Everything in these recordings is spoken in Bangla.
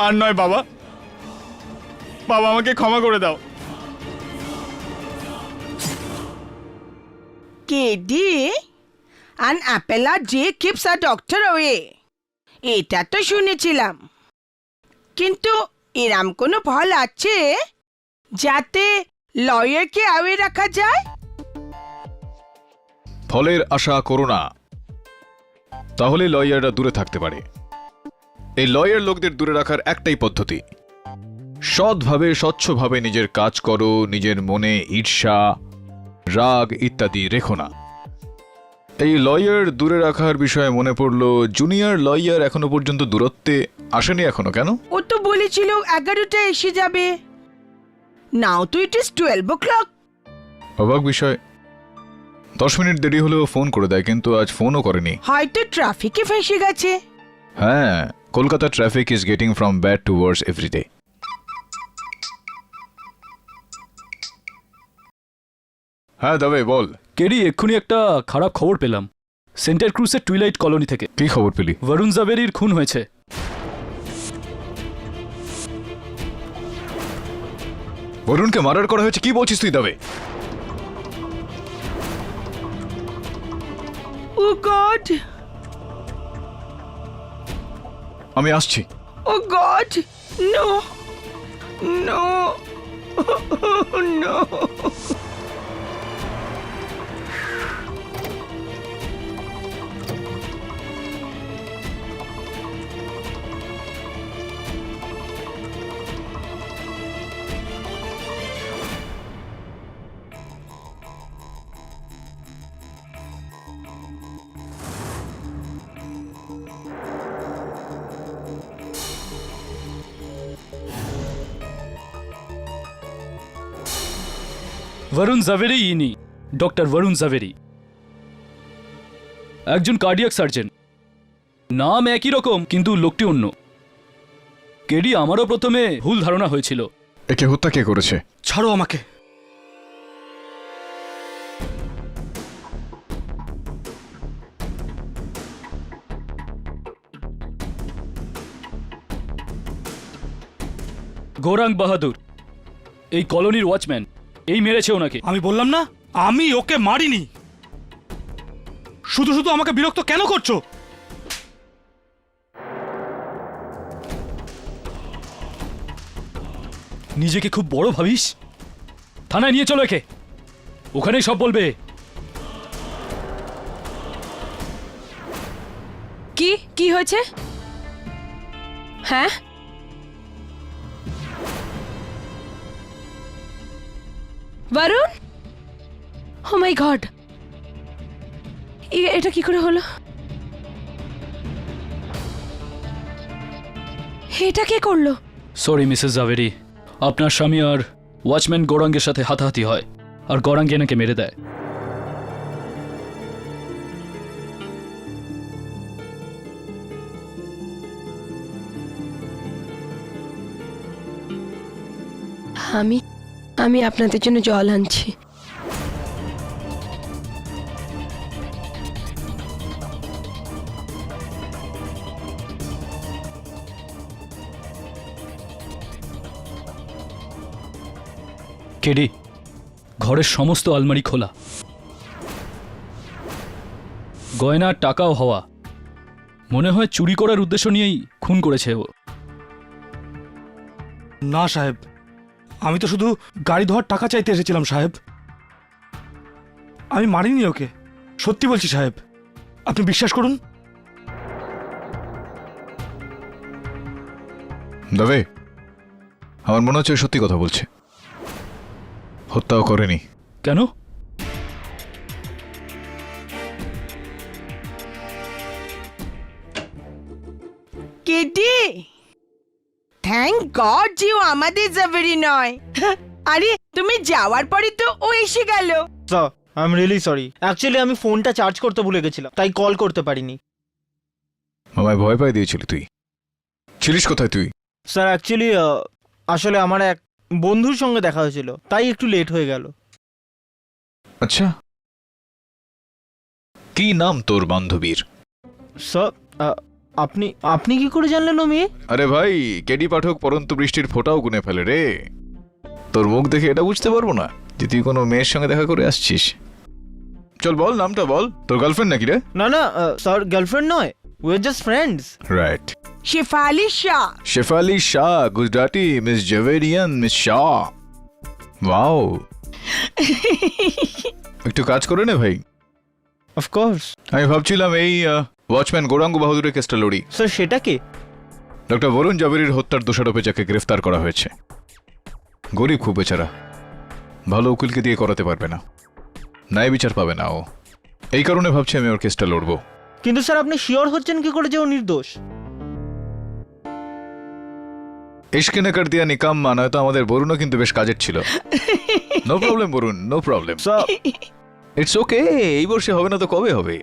আর নয় বাবা, বাবা আমাকে ক্ষমা করে দাও। কেডি, an appella যে keeps a doctor away, এটা তো শুনেছিলাম, কিন্তু এরম কোনো ফল আছে যাতে লয়ারকে অ্যাওয়ে রাখা যায়? ফলের আশা করো না, তাহলে লয়াররা দূরে থাকতে পারে। এই লয়ার লোকদের দূরে রাখার একটাই পদ্ধতি, সৎভাবে স্বচ্ছভাবে নিজের কাজ করো, নিজের মনে ঈর্ষা রাগ ইত্যাদি রেখো না। এই লয়ার দূরে রাখার বিষয়ে মনে পড়লো, জুনিয়র লয়ার এখনো পর্যন্ত দূরত্বে আসেনি এখনো, কেন? ও তো বলেছিল 11টা এসে যাবে। নাও তো ইট ইজ 12 o'clock। অবাক বিষয়, 10 মিনিট দেরি হলেও ফোন করে দেয়, কিন্তু আজ ফোনও করেনি। হয়তো ট্রাফিকে ফেঁসে গেছে। হ্যাঁ, Kolkata traffic is getting from bad to worse every day. হ্যাঁ দাবে বল। কেডি, এক্ষুনি একটা খারাপ খবর পেলাম সেন্টার ক্রুজের টুইলাইট কলোনি থেকে। কি খবর পেলি? বরুণ জাভেরির খুন হয়েছে। বরুণকে মার্ডার করা হয়েছে? কি বলছিস তুই দাবে? ও গড, আমি আসছি। Oh God, no no no. Varun Javeri ইনি ডক্টর বরুণ জাভেরি, একজন কার্ডিয়াক সার্জন। নাম একই রকম কিন্তু লোকটি অন্য। কেডি, আমারও প্রথমে ভুল ধারণা হয়েছিল। একে হত্যা কে করেছে? ছাড়ো আমাকে। গৌরাঙ্গ বাহাদুর, এই কলোনির ওয়াচম্যান, এই মেরেছে ওনাকে। আমি বললাম না আমি ওকে মারিনি। শুধু শুধু আমাকে বিরক্ত কেন করছো? নিজেকে খুব বড় ভাবিস? থানায় নিয়ে চলো একে, ওখানেই সব বলবে। কি কি হয়েছে? হ্যাঁ, বরুণ, ও মাই গড, এটা কি করে হলো? এটা কে করলো? সরি মিসেস জাভেরি, আপনার স্বামী আর ওয়াচম্যান গৌরাঙ্গের সাথে হাতাহাতি হয়, আর গৌরাঙ্গ এনাকে মেরে দেয়। আমি আপনাদের জন্য জল আনছি। কেডি, ঘরের সমস্ত আলমারি খোলা, গয়নার টাকাও হওয়া। মনে হয় চুরি করার উদ্দেশ্য নিয়েই খুন করেছে ও। না সাহেব, আমি তো শুধু গাড়ি ধোয়ার টাকা চাইতে এসেছিলাম সাহেব। আমি মারিনি ওকে, সত্যি বলছি সাহেব, আপনি বিশ্বাস করুন। দাবে, আমার মনে হচ্ছে সত্যি কথা বলছে, হত্যাও করেনি। কেন? কেডি, থ্যাংক গড যে ও আমাদের জাভেরি নয়। আরে তুমি যাওয়ার পরে তো ও এসে গেল। Sir, I am really sorry. Actually আমি ফোনটা চার্জ করতে ভুলে গেছিলাম, তাই কল করতে পারিনি। আমায় ভয় পাই দিয়েছিলি তুই? ছিলিস কোথায় তুই? স্যার অ্যাকচুয়ালি আসলে আমার এক বন্ধুর সঙ্গে দেখা হয়েছিল, তাই একটু লেট হয়ে গেল। আচ্ছা, কি নাম তোর বান্ধবীর? স্যার আপনি আপনি কি করে জানলেন ও মেয়ে? আরে ভাই, কেডি পাঠক পরন্ত বৃষ্টির ফোঁটাও গুনে ফেলে রে। তোর মুখ দেখে এটা বুঝতে পারবো না যে তুই কোনো মেয়ের সঙ্গে দেখা করে আসছিস। চল বল, নামটা বল। তোর গার্লফ্রেন্ড নাকি রে? না না স্যার, গার্লফ্রেন্ড নয়, we are just friends. Right. Shefali Shah. Shefali Shah, Gujarati miss Xaverian miss Shah. Wow, একটু কাজ করে নে ভাই। অফ কোর্স আমি ভাবছিলাম এই ওয়াচম্যান গৌরাঙ্গ বাহাদুরের কেসটা লড়ি। স্যার, সেটা কে? ডক্টর বরুণ জাভেরির হত্যার দোষারোপে যাকে গ্রেফতার করা হয়েছে। গরিব খুব বেচারা, ভালো উকিলকে দিয়ে করাতে পারবে না, ন্যায় বিচার পাবে না ও। এই কারণে ভাবছি আমি ওর কেসটা লড়বো। কিন্তু স্যার, আপনি শিওর হচ্ছেন কি করে যে ও নির্দোষ? ইশকে নাকার দিয়া নিকাম নয়তো আমাদের বরুণও কিন্তু বেশ কাজের ছিল। No problem Varun, no problem. Sir, it's okay, এই বর্ষে হবে না তো কবে হবে?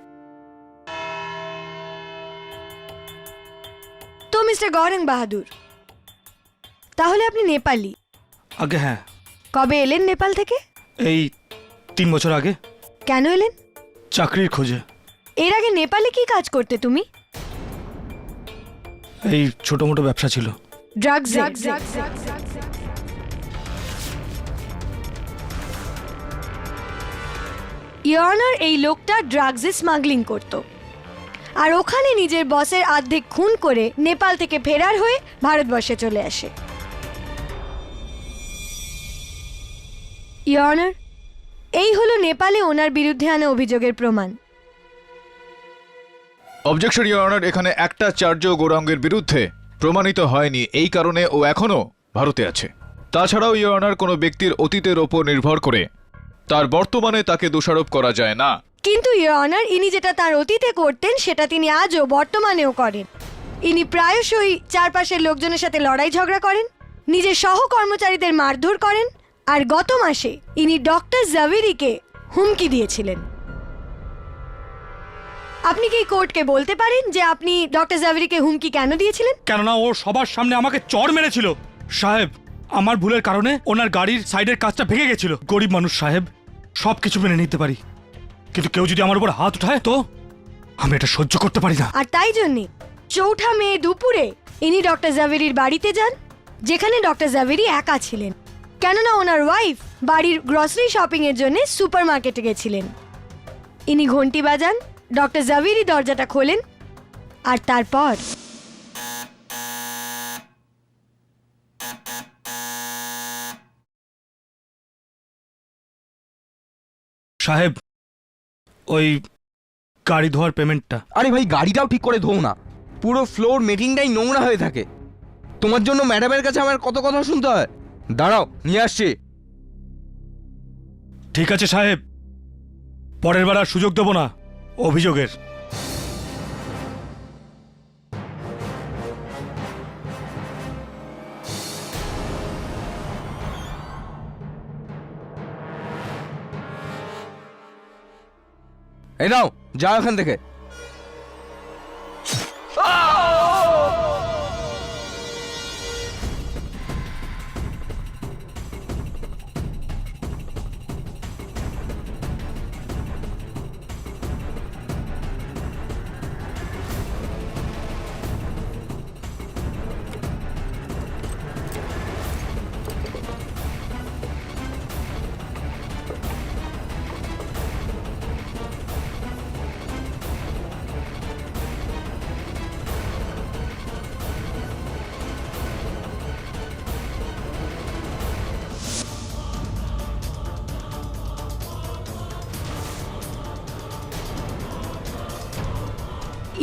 তো মিস্টার গৌরাঙ্গ বাহাদুর, তাহলে আপনি নেপালি। আগে হ্যাঁ, কবে এলেন নেপাল থেকে? এই 3 বছর আগে কেন এলেন? চাকরির খোঁজে। এর আগে নেপালে কি কাজ করতে তুমি? এই ছোট মোটো ব্যবসা ছিল। ড্রাগস। ইয়নার এই লোকটা ড্রাগসে স্মাগলিং করত, আর ওখানে নিজের বসের অর্ধেক খুন করে নেপাল থেকে ফেরার হয়ে ভারতবর্ষে চলে আসে। ইয়নার, এই হলো নেপালে ওনার বিরুদ্ধে আনা অভিযোগের প্রমাণ। অবজেকশন ইওর অনার, এখানে একটা চার্জও গৌরাঙ্গের বিরুদ্ধে প্রমাণিত হয়নি, এই কারণে ও এখনো ভারতে আছে। তাছাড়াও ইওর অনার কোনো ব্যক্তির অতীতের ওপর নির্ভর করে তার বর্তমানে তাকে দোষারোপ করা যায় না। কিন্তু ইয়োর অনার, ইনি যেটা তার অতীতে করতেন সেটা তিনি আজও বর্তমানেও করেন। ইনি প্রায়শই চারপাশের লোকজনের সাথে লড়াই ঝগড়া করেন, নিজের সহকর্মচারীদের মারধর করেন, আর গত মাসে ইনি ডক্টর জাভেরিকে হুমকি দিয়েছিলেন। আপনি কি কোর্টকে বলতে পারেন যে আপনি ডক্টর জাভেরিকে হুমকি কেন দিয়েছিলেন? কেননা ও সবার সামনে আমাকে চড় মেরেছিল। সাহেব, আমার ভুলের কারণে ওনার গাড়ির সাইডের কাজটা ভেঙে গেছিল। গরিব মানুষ সাহেব, সব কিছু মেনে নিতে পারি, কিন্তু কেউ যদি আমার উপর হাত উঠায় তো আমি এটা সহ্য করতে পারি না। আর তাই জন্যে 4 মে দুপুরে ইনি ডক্টর জাভেরির বাড়িতে যান, যেখানে ডক্টর জাভেরি একা ছিলেন, কেননা ওনার ওয়াইফ বাড়ির গ্রসারি শপিং এর জন্য সুপার মার্কেটে গেছিলেন। ইনি ঘন্টি বাজান, ডক্টর জাভেরি দরজাটা খোলেন, আর তারপর সাহেব, ওই গাড়ি ধোয়ার পেমেন্টটা। আরে ভাই, গাড়িটাও ঠিক করে ধোও না, পুরো ফ্লোর মেটিংটাই নোংরা হয়ে থাকে। তোমার জন্য ম্যাডামের কাছে আমার কত কথা শুনতে হয়। দাঁড়াও, নিয়ে আসছি। ঠিক আছে সাহেব, পরের বার আর সুযোগ দেব না অভিযোগের। এই নাও, যাও এখান থেকে।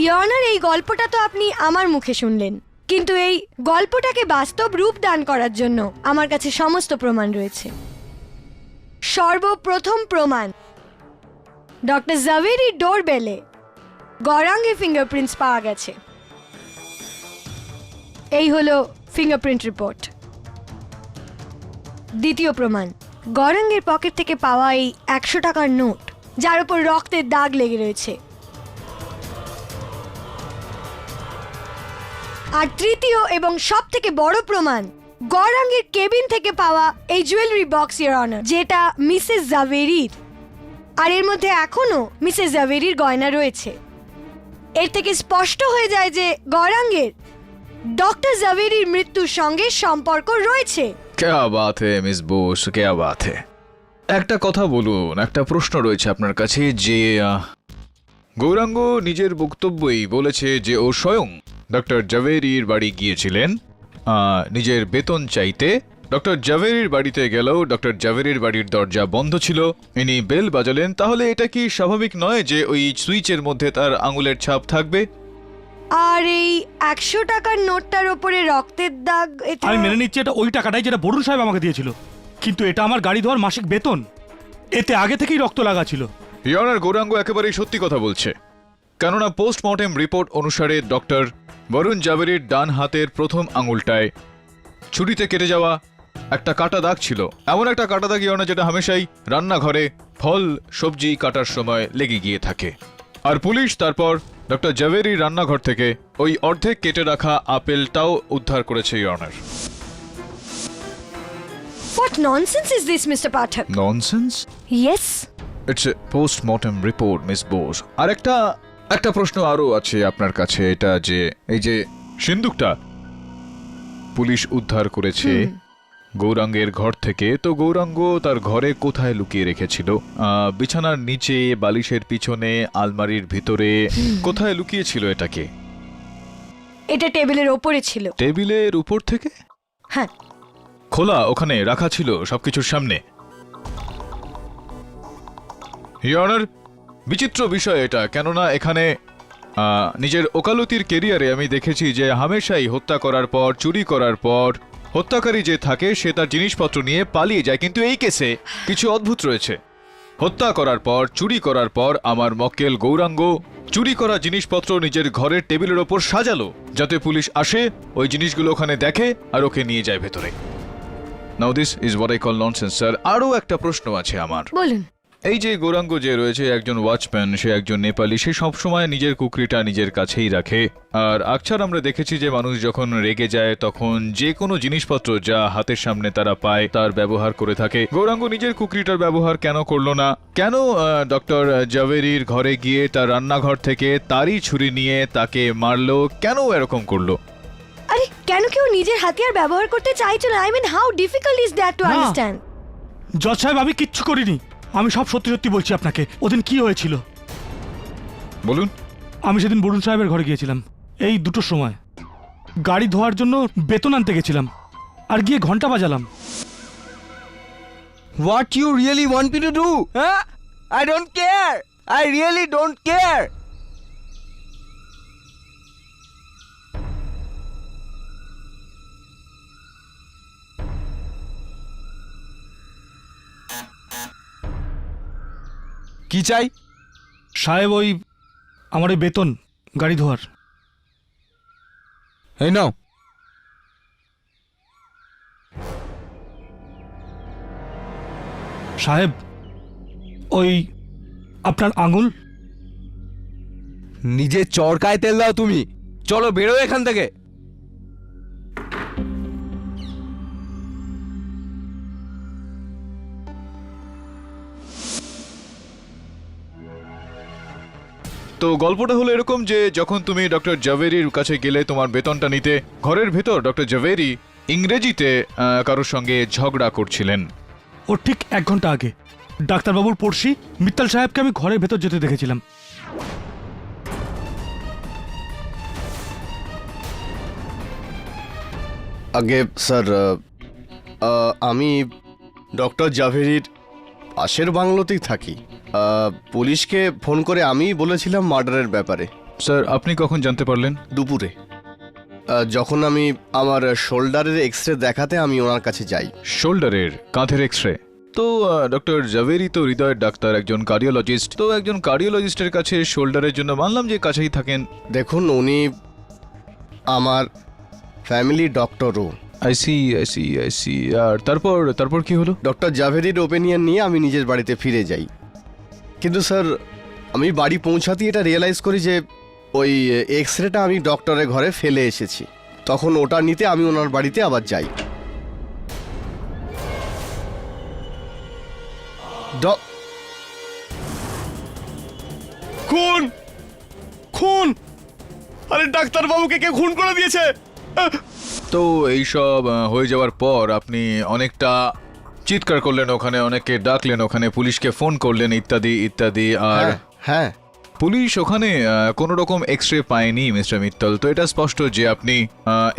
ইয়নার, এই গল্পটা তো আপনি আমার মুখে শুনলেন, কিন্তু এই গল্পটাকে বাস্তব রূপ দান করার জন্য আমার কাছে সমস্ত প্রমাণ রয়েছে। সর্বপ্রথম প্রমাণ, ডক্টর জাভেরির ডোরবেলে গৌরাঙ্গের ফিঙ্গারপ্রিন্টস পাওয়া গেছে। এই হলো ফিঙ্গারপ্রিন্ট রিপোর্ট। দ্বিতীয় প্রমাণ, গৌরাঙ্গের পকেট থেকে পাওয়া এই 100 টাকার নোট, যার উপর রক্তের দাগ লেগে রয়েছে। আর তৃতীয় এবং সব থেকে বড় প্রমাণ, গৌরাঙ্গের কেবিন থেকে পাওয়া এই জুয়েলারি বক্স, ইওর অনার, যেটা মিসেস জাভেরির, আর এর মধ্যে এখনো মিসেস জাভেরির গয়না রয়েছে। এর থেকে স্পষ্ট হয়ে যায় যে গৌরাঙ্গের ডক্টর জাভেরির মৃত্যুর সঙ্গে সম্পর্ক রয়েছে। ক্যা বাত হে মিস বোস, ক্যা বাত হে। একটা কথা বলুন, একটা প্রশ্ন রয়েছে আপনার কাছে যে গৌরাঙ্গ নিজের বক্তব্যই বলেছে যে ও স্বয়ং ডক্টর জাভেরির বাড়ি গিয়েছিলেন নিজের বেতন চাইতে। ডক্টর জাভেরির বাড়িতে গেলেও ডক্টর জাভেরির বাড়ির দরজা বন্ধ ছিল, ইনি বেল বাজালেন। তাহলে এটা কি স্বাভাবিক নয় যে ওই সুইচের মধ্যে তার আঙুলের ছাপ থাকবে? আর এই 100 টাকার নোটটার ওপরে রক্তের দাগ, এটা আমি মেনে নিচ্ছি এটা ওই টাকাটাই যেটা বরুণ সাহেব আমাকে দিয়েছিল, কিন্তু এটা আমার গাড়ি ধোয়ার মাসিক বেতন, এতে আগে থেকেই রক্ত লাগা ছিল। ইয়নার গৌরাঙ্গ একেবারেই সত্যি কথা বলছে, কেননা পোস্টমর্টেম রিপোর্ট অনুসারে ডক্টর বরুণ জাভেরির ডান হাতের প্রথম আঙুলটায় ছুরিতে কেটে যাওয়া একটা কাটা দাগ ছিল, এমন একটা কাটা দাগ ইয়না যেটা হামেশাই রান্নাঘরে ফল সবজি কাটার সময় লেগে গিয়ে থাকে। আর পুলিশ তারপর ডক্টর জাভেরির রান্নাঘর থেকে ওই অর্ধেক কেটে রাখা আপেলটাও উদ্ধার করেছে ইয়নার। What nonsense is this, Mr. Pathak? Nonsense? Yes. It's a postmortem report miss Bose. আর একটা প্রশ্ন আরো আছে আপনার কাছে, এটা যে এই যে সিন্দুকটা পুলিশ উদ্ধার করেছে গৌরাঙ্গের ঘর থেকে, তো গৌরাঙ্গ তার ঘরে কোথায় লুকিয়ে রেখেছিল? বিছানার নিচে, বালিশের পিছনে, আলমারির ভিতরে, কোথায় লুকিয়েছিল এটাকে? এটা টেবিলের ওপরে ছিল। টেবিলের উপর থেকে? হ্যাঁ। খোলা ওখানে রাখা ছিল সবকিছুর সামনে? ইয়নার বিচিত্র বিষয় এটা, কেননা এখানে নিজের ওকালতির কেরিয়ারে আমি দেখেছি যে হামেশাই হত্যা করার পর, চুরি করার পর হত্যাকারী যে থাকে সে তার জিনিসপত্র নিয়ে পালিয়ে যায়, কিন্তু এই কেসে কিছু অদ্ভুত রয়েছে। হত্যা করার পর, চুরি করার পর আমার মক্কেল গৌরাঙ্গ চুরি করা জিনিসপত্র নিজের ঘরের টেবিলের ওপর সাজালো, যাতে পুলিশ আসে, ওই জিনিসগুলো ওখানে দেখে আর ওকে নিয়ে যায় ভেতরে। Now this is what I call nonsense sir. আরও একটা প্রশ্ন আছে আমার। বলুন। এই যে গৌরাঙ্গ যে রয়েছে একজন ওয়াচম্যান, সে একজন নেপালি, সে সবসময় নিজের কুকরিটা নিজের কাছেই রাখে। আর আকছার আমরা দেখেছি যে মানুষ যখন রেগে যায় তখন যে কোনো জিনিসপত্র যা হাতের সামনে তারা পায় তার ব্যবহার করে থাকে। গৌরাঙ্গ নিজের কুকরিটার ব্যবহার কেন করলো না? কেন ডক্টর জাভেরির ঘরে গিয়ে তার রান্নাঘর থেকে তারই ছুরি নিয়ে তাকে মারলো? কেন এরকম করলো? আরে কেন কেউ নিজের হাতিয়ার ব্যবহার করতে চাইছে না? I mean how difficult is that to না। আন্ডারস্ট্যান্ড? জজ সাহেব আমি কিচ্ছু করিনি, আমি সব সত্যি সত্যি বলছি আপনাকে। ওদিন কি হয়েছিল বলুন। আমি সেদিন বরুণ সাহেবের ঘরে গিয়েছিলাম এই 2টোর সময়, গাড়ি ধোয়ার জন্য বেতন আনতে গেছিলাম, আর গিয়ে ঘন্টা বাজালাম। What you really want me to do? Huh? I don't care. I really don't care. কি চাই? সাহেব ওই আমার ওই বেতন গাড়ি ধোয়ার। এই নাও। সাহেব ওই আপনার আঙুল। নিজে চরকায় তেল দাও তুমি। চলো বেরো এখান থেকে। তো গল্পটা হলো এরকম যে যখন তুমি ডক্টর জাভেরির কাছে গেলে তোমার বেতনটা নিতে, ঘরের ভেতর ডক্টর জাভেরি ইংরেজিতে কারোর সঙ্গে ঝগড়া করছিলেন। ওর ঠিক 1 ঘন্টা আগে ডাক্তারবাবুর পড়শি মিত্তাল সাহেবকে আমি ঘরের ভেতর যেতে দেখেছিলাম। আগে স্যার আমি ডক্টর জাভেরির পাশের বাংলোতেই থাকি। পুলিশকে ফোন করে আমি বলেছিলাম মার্ডারের ব্যাপারে। স্যার আপনি কখন জানতে পারলেন? দুপুরে যখন আমি আমার শোল্ডারের এক্সরে দেখাতে আমি ওনার কাছে যাই। শোল্ডারের, কাঁধের এক্সরে? তো ডক্টর জাভেরি তো হৃদয়ের ডাক্তার, একজন কার্ডিওলজিস্ট, তো একজন কার্ডিওলজিস্টের কাছে শোল্ডারের জন্য মানলাম যে কাছেই থাকেন। দেখুন উনি আমার ফ্যামিলি ডক্টরও। I see. আর তারপর কি হলো? ডক্টর জাভেরির ওপিনিয়ন নিয়ে আমি নিজের বাড়িতে ফিরে যাই, কিন্তু স্যার আমি বাড়ি পৌঁছাতেই এটা রিয়েলাইজ করি যে ওই এক্সরেটা আমি ডক্টরের ঘরে ফেলে এসেছি। তখন ওটা নিতে আমি ওনার বাড়িতে আবার যাই। খুন খুন আরে ডাক্তারবাবুকে কে খুন করে দিয়েছে? তো এইসব হয়ে যাওয়ার পর আপনি অনেকটা চিৎকার করলেন, ওখানে অনেককে ডাকলেন, ওখানে পুলিশকে ফোন করলেন ইত্যাদি ইত্যাদি। আর হ্যাঁ, হ্যাঁ। পুলিশ ওখানে কোনো রকম এক্সরে পায়নি মিস্টার মিত্তল। তো এটা স্পষ্ট যে আপনি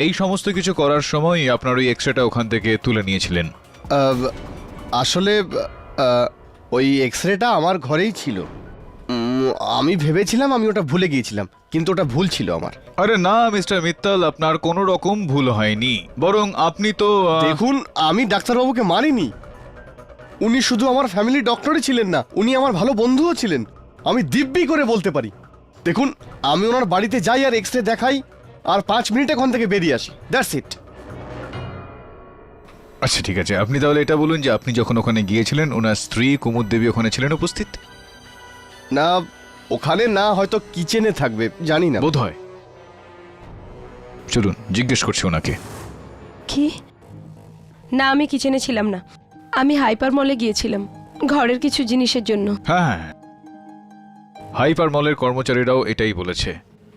এই সমস্ত কিছু করার সময় আপনার ওই এক্সরেটা ওখান থেকে তুলে নিয়েছিলেন। আসলে ওই এক্সরেটা আমার ঘরেই ছিল। আমি ভেবেছিলাম আমি ওটা ভুলে গিয়েছিলাম, কিন্তু ওটা ভুল ছিল আমার। আরে না মিস্টার মিত্তল, আপনার কোনো রকম ভুল হয়নি, বরং আপনি তো দেখুন, আমি ডাক্তারবাবুকে মারিনি। উনি শুধু আমার ফ্যামিলি ডক্টরই ছিলেন না, উনি আমার ভালো বন্ধুও ছিলেন। আমি দিব্যি করে বলতে পারি। দেখুন, আমি ওনার বাড়িতে যাই আর এক্সরে দেখাই, আর 5 মিনিট এখান থেকে বেরিয়ে আসি। That's it. আচ্ছা ঠিক আছে, আপনি তাহলে এটা বলুন যে আপনি যখন ওখানে গিয়েছিলেন ওনার স্ত্রী কুমুদ দেবী ওখানে ছিলেন উপস্থিত? না, ওখানে না, হয়তো কিচেনে থাকবে, জানি না। বোধ হয়। চলুন জিজ্ঞেস করছি ওনাকে। কি? না, আমি কিচেনে ছিলাম না। আমি হাইপার মলে গিয়েছিলাম ঘরের কিছু জিনিসের জন্য। হ্যাঁ, হাইপার মলের কর্মচারীরাও এটাই বলেছে।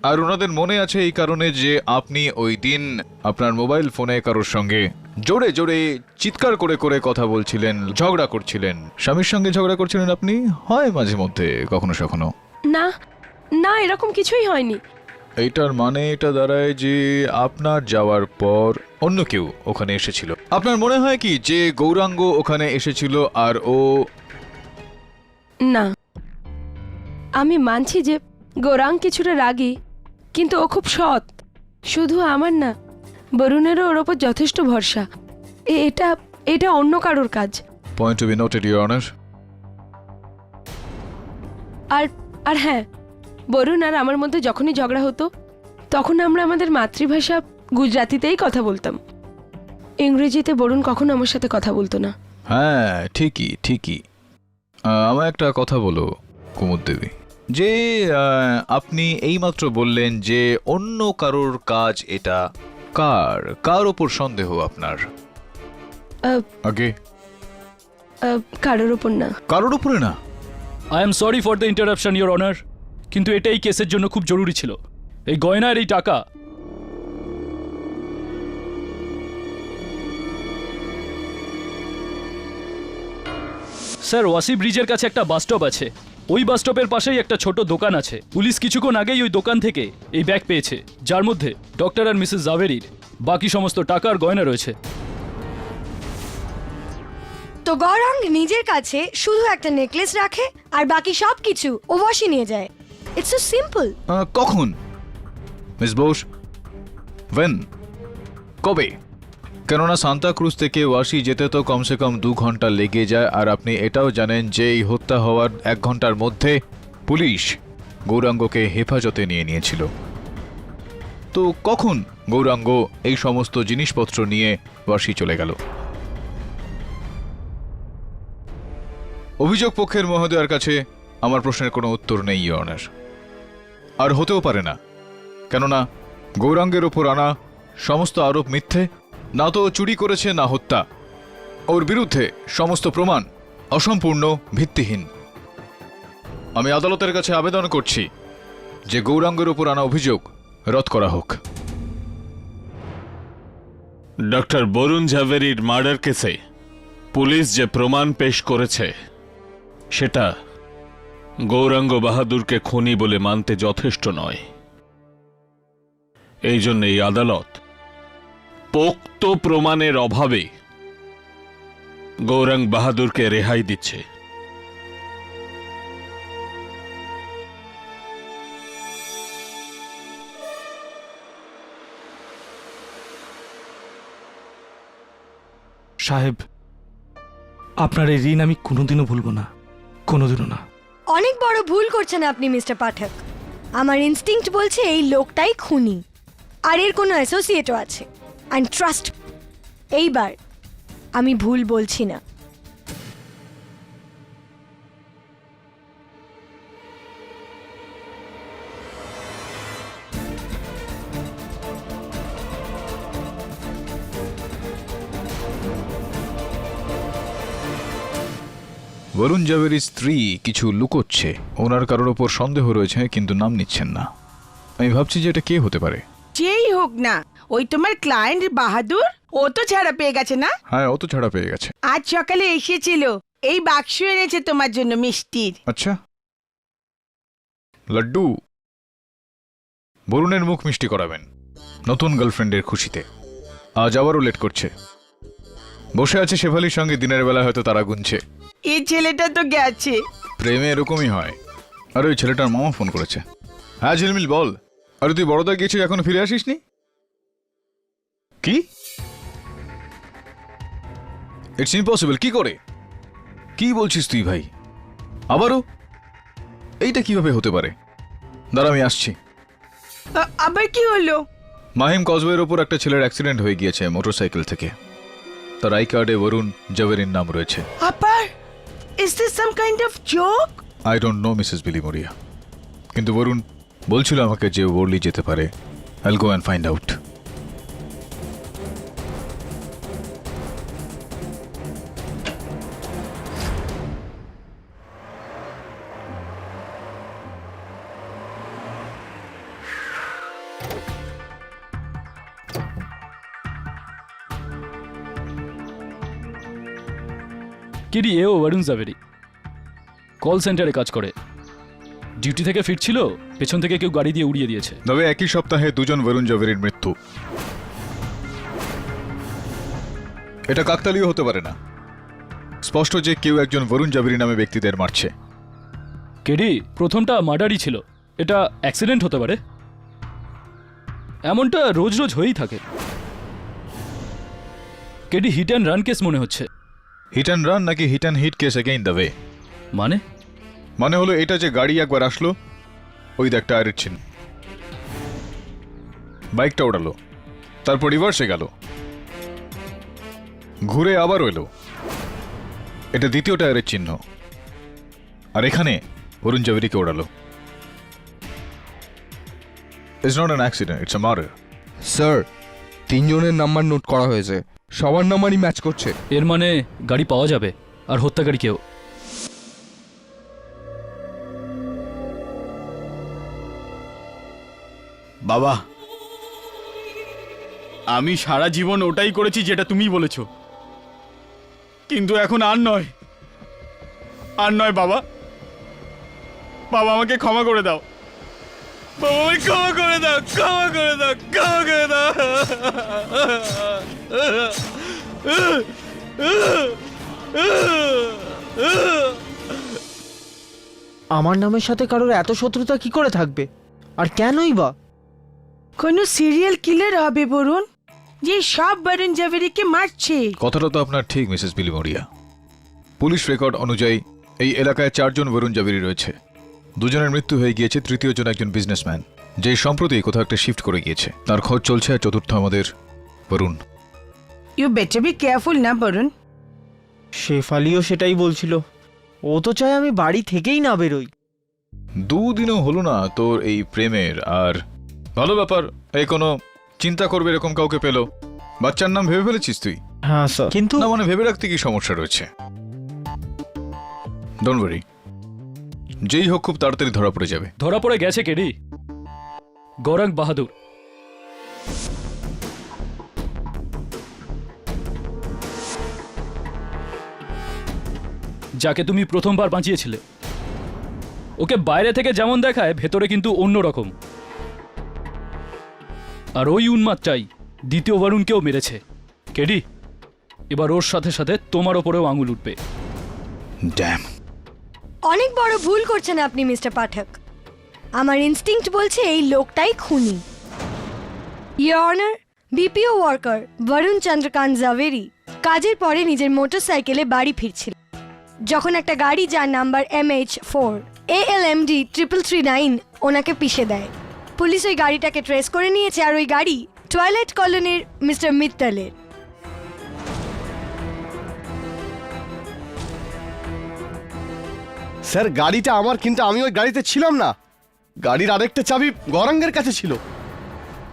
আর ওনাদের মনে আছে এই কারণে যে আপনি ওই দিন আপনার মোবাইল ফোনে কারোর সঙ্গে জোরে জোরে চিৎকার করে করে কথা বলছিলেন, ঝগড়া করছিলেন। স্বামীর সঙ্গে ঝগড়া করছিলেন আপনি, হয় মাঝে মধ্যে কখনো কখনো। না না, এরকম কিছুই হয়নি। এইটার মানে এটা দাঁড়ায় যে আপনার যাওয়ার পর অন্য কেউ ওখানে এসেছিল। আপনার মনে হয় কি যে গৌরাঙ্গ ওখানে এসেছিল আর ও? না, আমি মানছি যে গৌরাং কিছুটা রাগী, কিন্তু ও খুব সৎ। শুধু আমার না, বরুণেরও ওর ওপর যথেষ্ট ভরসা। এটা এটা অন্য কারোর কাজ। Point to be noted, your honour. আর আর হ্যাঁ, বরুণ আর আমার মধ্যে যখনই ঝগড়া হতো তখন আমরা আমাদের মাতৃভাষা গুজরাতিতেই কথা বলতাম। ইংরেজিতে বরুণ কখনো আমার সাথে কথা বলতো না। হ্যাঁ ঠিকই ঠিকই। আমার একটা কথা বলো কুমুদ দেবী, যে আপনি এইমাত্র বললেন যে অন্য কারোর কাজ এটা, কার ওপর সন্দেহ আপনার? আগে কারোর ওপর না। কারোর উপরে না? I am sorry for the interruption your honour, কিন্তু এটা এই কেসের জন্য খুব জরুরি ছিল। এই গয়না আর এই টাকা। স্যার, ওয়াসি ব্রিজের কাছে একটা বাস স্টপ আছে। ওই বাস স্টপের পাশেই একটা ছোট দোকান আছে। পুলিশ কিছুক্ষণ আগেই ওই দোকান থেকে এই ব্যাগ পেয়েছে, যার মধ্যে ডক্টর আর মিসেস জাভেরির বাকি সমস্ত টাকা আর গয়না রয়েছে। তো গৌরাং নিজের কাছে শুধু একটা নেকলেস রাখে আর বাকি সব কিছু ও ওয়াশি নিয়ে যায়। It's so simple. কখন মিস বোস? ওয়েন? কবে? কেননা সান্তা ক্রুজ থেকে ওয়াশি যেতে তো কমসে কম 2 ঘন্টা লেগে যায়। আর আপনি এটাও জানেন যে এই হত্যা হওয়ার 1 ঘন্টার মধ্যে পুলিশ গৌরাঙ্গকে হেফাজতে নিয়েছিল। তো কখন গৌরাঙ্গ এই সমস্ত জিনিসপত্র নিয়ে ওয়াশি চলে গেল? অভিযোগ পক্ষের মহোদয়ের কাছে আমার প্রশ্নের কোনো উত্তর নেই, ইওর অনার। আর হতেও পারে না, কেননা গৌরাঙ্গের ওপর আনা সমস্ত আরোপ মিথ্যে। না তো চুরি করেছে, না হত্যা। ওর বিরুদ্ধে সমস্ত প্রমাণ অসম্পূর্ণ, ভিত্তিহীন। আমি আদালতের কাছে আবেদন করছি যে গৌরাঙ্গের ওপর আনা অভিযোগ রদ করা হোক। ডক্টর বরুণ ঝাভেরির মার্ডার কেসে পুলিশ যে প্রমাণ পেশ করেছে সেটা গৌরাঙ্গ বাহাদুরকে খুনি বলে মানতে যথেষ্ট নয়। এই জন্য এই আদালত পোক্ত প্রমাণের অভাবে গৌরাঙ্গ বাহাদুরকে রেহাই দিচ্ছে। সাহেব, আপনার এই ঋণ আমি কোনোদিনও ভুলবো না, কোনোদিনও না। অনেক বড় ভুল করছেন আপনি মিস্টার পাঠক। আমার ইনস্টিংক্ট বলছে এই লোকটাই খুনি, আর এর কোনো অ্যাসোসিয়েটও আছে। অ্যান্ড ট্রাস্ট, এইবার আমি ভুল বলছি না। বরুণ জাভেরির স্ত্রী কিছু লুকোচ্ছে, ওনার কারোর ওপর সন্দেহ রয়েছে কিন্তু নাম নিচ্ছেন না। আমি ভাবছি যে এটা কে হতে পারে। যেই হোক না, ওই তোমার ক্লায়েন্ট বাহাদুর, ও তো ছাড়া পেয়ে গেছে না? হ্যাঁ, ও তো ছাড়া পেয়ে গেছে। আজ সকালে এসেছিল, এই বাক্স এনেছে তোমার জন্য মিষ্টির। আচ্ছা, লাড্ডু, বরুণের মুখ মিষ্টি করাবেন নতুন গার্লফ্রেন্ডের খুশিতে। আজ আবারও লেট করছে, বসে আছে শেফালির সঙ্গে, দিনের বেলা হয়তো তারা গুনছে। এই ছেলেটা তো গেছে। প্রেমে এরকমই হয়। আর ওই ছেলেটার মামা ফোন করেছে। হ্যাঁ ঝিলমিল বল, আরে তুই বড়দা গেছিস, এখনো ফিরে আসিসনি? কি? It's impossible. কি করে? কি বলছিস তুই ভাই? আবারও? এইটা কিভাবে হতে পারে? দাঁড়া, আমি আসছি। আবার কি হলো? মাহিম কজওয়ের ওপর একটা ছেলের অ্যাক্সিডেন্ট হয়ে গিয়েছে মোটরসাইকেল থেকে। তার আই কার্ডে বরুণ জাভেরির নাম রয়েছে। আবার? Is this some kind of joke? I don't know Mrs Bilimoria, কিন্তু বরুণ বলছিল আমাকে যে ওরলি যেতে পারে। I'll go and find out. কিরি, এও বরুণ জাভেরি, কল সেন্টারে কাজ করে। ডিউটি থেকে ফিরছিল, পেছন থেকে কেউ গাড়ি দিয়ে উড়িয়ে দিয়েছে। তবে একই সপ্তাহে দুজন বরুণ জাভেরির মৃত্যু। এটা কাকতালীয় হতে পারে না। স্পষ্ট যে কেউ একজন বরুণ জাভেরি নামে ব্যক্তিদের মারছে। কেডি, প্রথমটা মার্ডারই ছিল, এটা অ্যাক্সিডেন্ট হতে পারে। এমনটা রোজ রোজ হয়েই থাকে। KD, hit and run case মনে হচ্ছে। হিট অ্যান্ড রান নাকি hit and hit case again the way? মানে হলো এটা যে গাড়ি একবার আসলো, ওই দেখ টায়ারের চিহ্ন, বাইকটা ওড়ালো, তারপর রিভার্সে গেল, ঘুরে আবার এলো, এটা দ্বিতীয় টায়ারের চিহ্ন। আর এখানে বরুণ জাভেরিকে ওড়ালো। It's not an accident, it's a murder. Sir, 3 জনের নাম্বার নোট করা হয়েছে, সবার নাম্বারই ম্যাচ করছে। এর মানে গাড়ি পাওয়া যাবে, আর হত্যাকারী কেউ। বাবা, আমি সারা জীবন ওটাই করেছি যেটা তুমি বলেছো, কিন্তু এখন আর নয়, আর নয় বাবা। বাবা, আমাকে ক্ষমা করে দাও। বাবা, আমাকে ক্ষমা করে দাও, ক্ষমা করে দাও, ক্ষমা করে দাও। আমার নামের সাথে কারোর এত শত্রুতা কি করে থাকবে? আর কেনই বা? কোনো সিরিয়াল কিলার হবে বরুণ, যে সব বরুণ জাভেরিকে মারছে। কথাটা তো আপনার ঠিক মিসেস বিলিমোরিয়া। পুলিশ রেকর্ড অনুযায়ী এই এলাকায় 4 জন বরুণ জাভেরি রয়েছে। 2 জনের মৃত্যু হয়ে গিয়েছে, তৃতীয় জন একজন বিজনেসম্যান, যে সম্প্রতি কোথাও একটা শিফট করে গিয়েছে। তার খোঁজ চলছে। আর চতুর্থ আমাদের Varun. You better be careful না বরুণ। শেফালিও সেটাই বলছিল, ও তো চায় আমি বাড়ি থেকেই না বেরোই। 2 দিনও হলো না তোর এই প্রেমের। আর ভালো ব্যাপার, এই কোনো চিন্তা করবে এরকম কাউকে পেলো। বাচ্চার নাম ভেবে ফেলেছিস তুই? হ্যাঁ স্যার, কিন্তু না মানে ভেবে রাখতে কি সমস্যা রয়েছে? ডোন্ট ওয়ারি, যেই হোক খুব তাড়াতাড়ি ধরা পড়ে যাবে। ধরা পড়ে গেছে কেডি, গৌরাঙ্গ বাহাদুর। যাকে তুমি প্রথমবার বাঁচিয়েছিলে। ওকে বাইরে থেকে যেমন দেখায়, ভেতরে কিন্তু অন্য রকম। আর ওই উন্মাদটাই দ্বিতীয় বরুণকেও মেরেছে। কেডি, এবার ওর সাথে সাথে তোমার ওপরেও আঙুল উঠবে। ড্যাম। অনেক বড় ভুল করছেন আপনি মিস্টার পাঠক। আমার ইনস্টিংক্ট বলছে এই লোকটাই খুনি। Your honour, BPO worker Varun Chandrakant Zaveri কাজের পরে নিজের মোটরসাইকেলে বাড়ি ফিরছিল, যখন একটা গাড়ি যার নাম্বার MH4 ALMD 3339 ওনাকে পিষে দেয়। পুলিশ ওই গাড়িটাকে ট্রেস করে নিয়েছে, আর ওই গাড়ি টয়লেট কলোনির মিস্টার মিত্তলের। স্যার, গাড়িটা আমার, কিন্তু আমি ওই গাড়িতে ছিলাম না। গাড়ির আরেকটা চাবি গৌরাঙ্গের কাছে ছিল।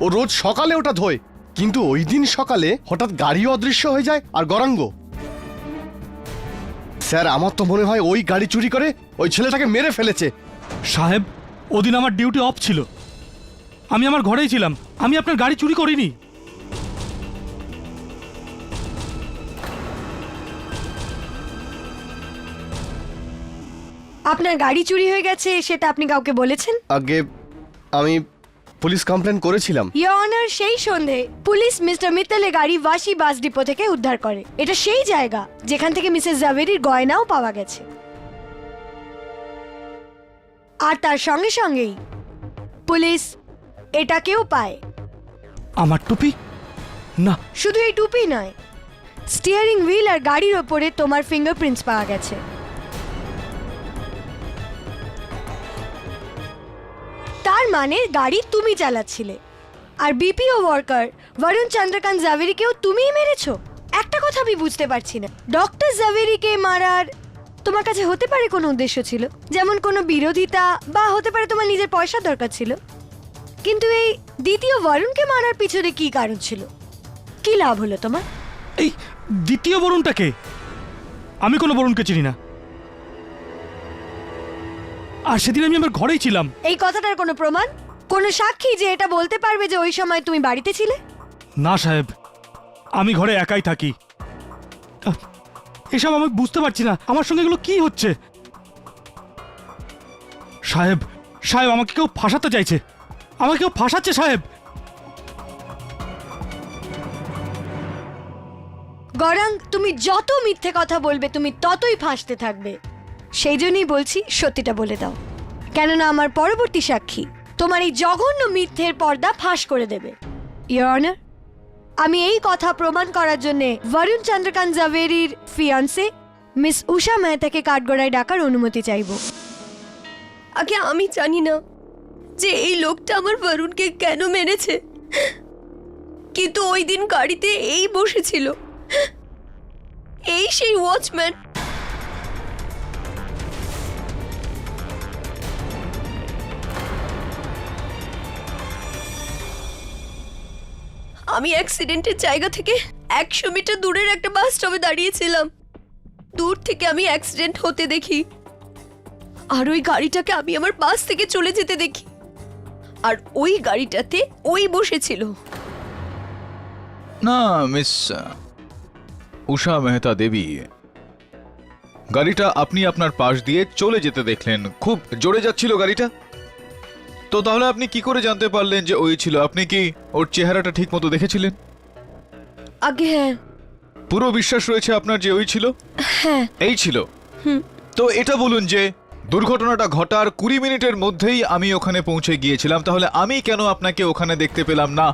ও রোজ সকালে ওটা ধোয়, কিন্তু ওই দিন সকালে হঠাৎ গাড়িও অদৃশ্য হয়ে যায়, আর গৌরাঙ্গ। স্যার, আমার তো মনে হয় ওই গাড়ি চুরি করে ওই ছেলেটাকে মেরে ফেলেছে। সাহেব, ওদিন আমার ডিউটি অফ ছিল। আমি আমার ঘরেই ছিলাম, আমি আপনার গাড়ি চুরি করিনি। আপনার গাড়ি চুরি হয়ে গেছে সেটা আপনি কাউকে বলেছেন? আগে আমি পুলিশ কমপ্লেন করেছিলাম। ইয়োর অনার, সেই সন্ধে পুলিশ মিস্টার মিত্তলের গাড়ি ওয়াশি বাস ডিপো থেকে উদ্ধার করে। এটা সেই জায়গা যেখান থেকে মিসেস জাভেরির গয়নাও পাওয়া গেছে। আর তার সঙ্গে সঙ্গেই পুলিশ এটাকেও পায়। আমার টুপি? না। শুধু এই টুপি নয়, স্টিয়ারিং হুইল আর গাড়ির ওপরে তোমার ফিঙ্গারপ্রিন্টস পাওয়া গেছে। তার মানে গাড়ি তুমি চালাচ্ছিলে। আর বিপিও ওয়ার্কার বরুণ চন্দ্রকান্ত জাভেরিকেও তুমিই মেরেছো। একটা কথা আমি বুঝতে পারছি না, ডক্টর জাভেরিকে মারার তোমার কাছে হতে পারে কোনো উদ্দেশ্য ছিল, যেমন কোনো বিরোধিতা, বা হতে পারে তোমার নিজের পয়সা দরকার ছিল। কিন্তু এই দ্বিতীয় বরুণকে মারার পিছনে কি কারণ ছিল? কি লাভ হলো তোমার? এই দ্বিতীয় বরুণটাকে? আমি কোনো বরুণকে চিনি না। আর সেদিন আমি আমার ঘরেই ছিলাম। এই কথাটার কোনো প্রমাণ, কোনো সাক্ষী যে এটা বলতে পারবে যে ওই সময় তুমি বাড়িতে ছিলে? না সাহেব, আমি ঘরে একাই থাকি। এসব আমি বুঝতে পারছি না, আমার সঙ্গে এগুলো কি হচ্ছে। সাহেব, সাহেব আমাকে কেউ ফাঁসাতে চাইছে, আমাকে কেউ ফাঁসাচ্ছে সাহেব। গৌরাঙ্গ, তুমি যত মিথ্যে কথা বলবে তুমি ততই ফাঁসতে থাকবে। সেই জন্যই বলছি, সত্যিটা বলে দাও, কেননা আমার পরবর্তী সাক্ষী তোমার এই জঘন্য মিথ্যের পর্দা ফাঁস করে দেবে। ইয়োর অনার, আমি এই কথা প্রমাণ করার জন্য বরুণ চন্দ্রকান্ত জাভেরির ফিয়ান্সে মিস উষা মেহতাকে কাঠগড়ায় ডাকার অনুমতি চাইব। আগে আমি জানি না যে এই লোকটা আমার বরুণকে কেন মেরেছে, কিন্তু ওই দিন গাড়িতে এই বসেছিল, এই সেই ওয়াচম্যান। আমি অ্যাক্সিডেন্টের জায়গা থেকে 100 মিটার দূরের একটা বাস স্টপে দাঁড়িয়েছিলাম। দূর থেকে আমি অ্যাক্সিডেন্ট হতে দেখি, আর ওই গাড়িটাকে আমি আমার পাশ থেকে চলে যেতে দেখি, আর ওই গাড়িটাতে ওই বসেছিল। না মিস উষা মেহতা দেবী, গাড়িটা আপনি আপনার পাশ দিয়ে চলে যেতে দেখলেন, খুব জোরে যাচ্ছিল গাড়িটা। তো তাহলে আপনি কি করে জানতে পারলেন যে ওই ছিল? আপনি কি ওর চেহারাটা ঠিক মতো দেখেছিলেন? আগে হ্যাঁ। পুরো বিশ্বাস রয়েছে আপনার যে ওই ছিল? হ্যাঁ। এই ছিল? তো এটা বলুন যে দুর্ঘটনাটা ঘটার 20 মিনিটের মধ্যেই আমি ওখানে পৌঁছে গিয়েছিলাম, তাহলে আমি কেন আপনাকে ওখানে দেখতে পেলাম না?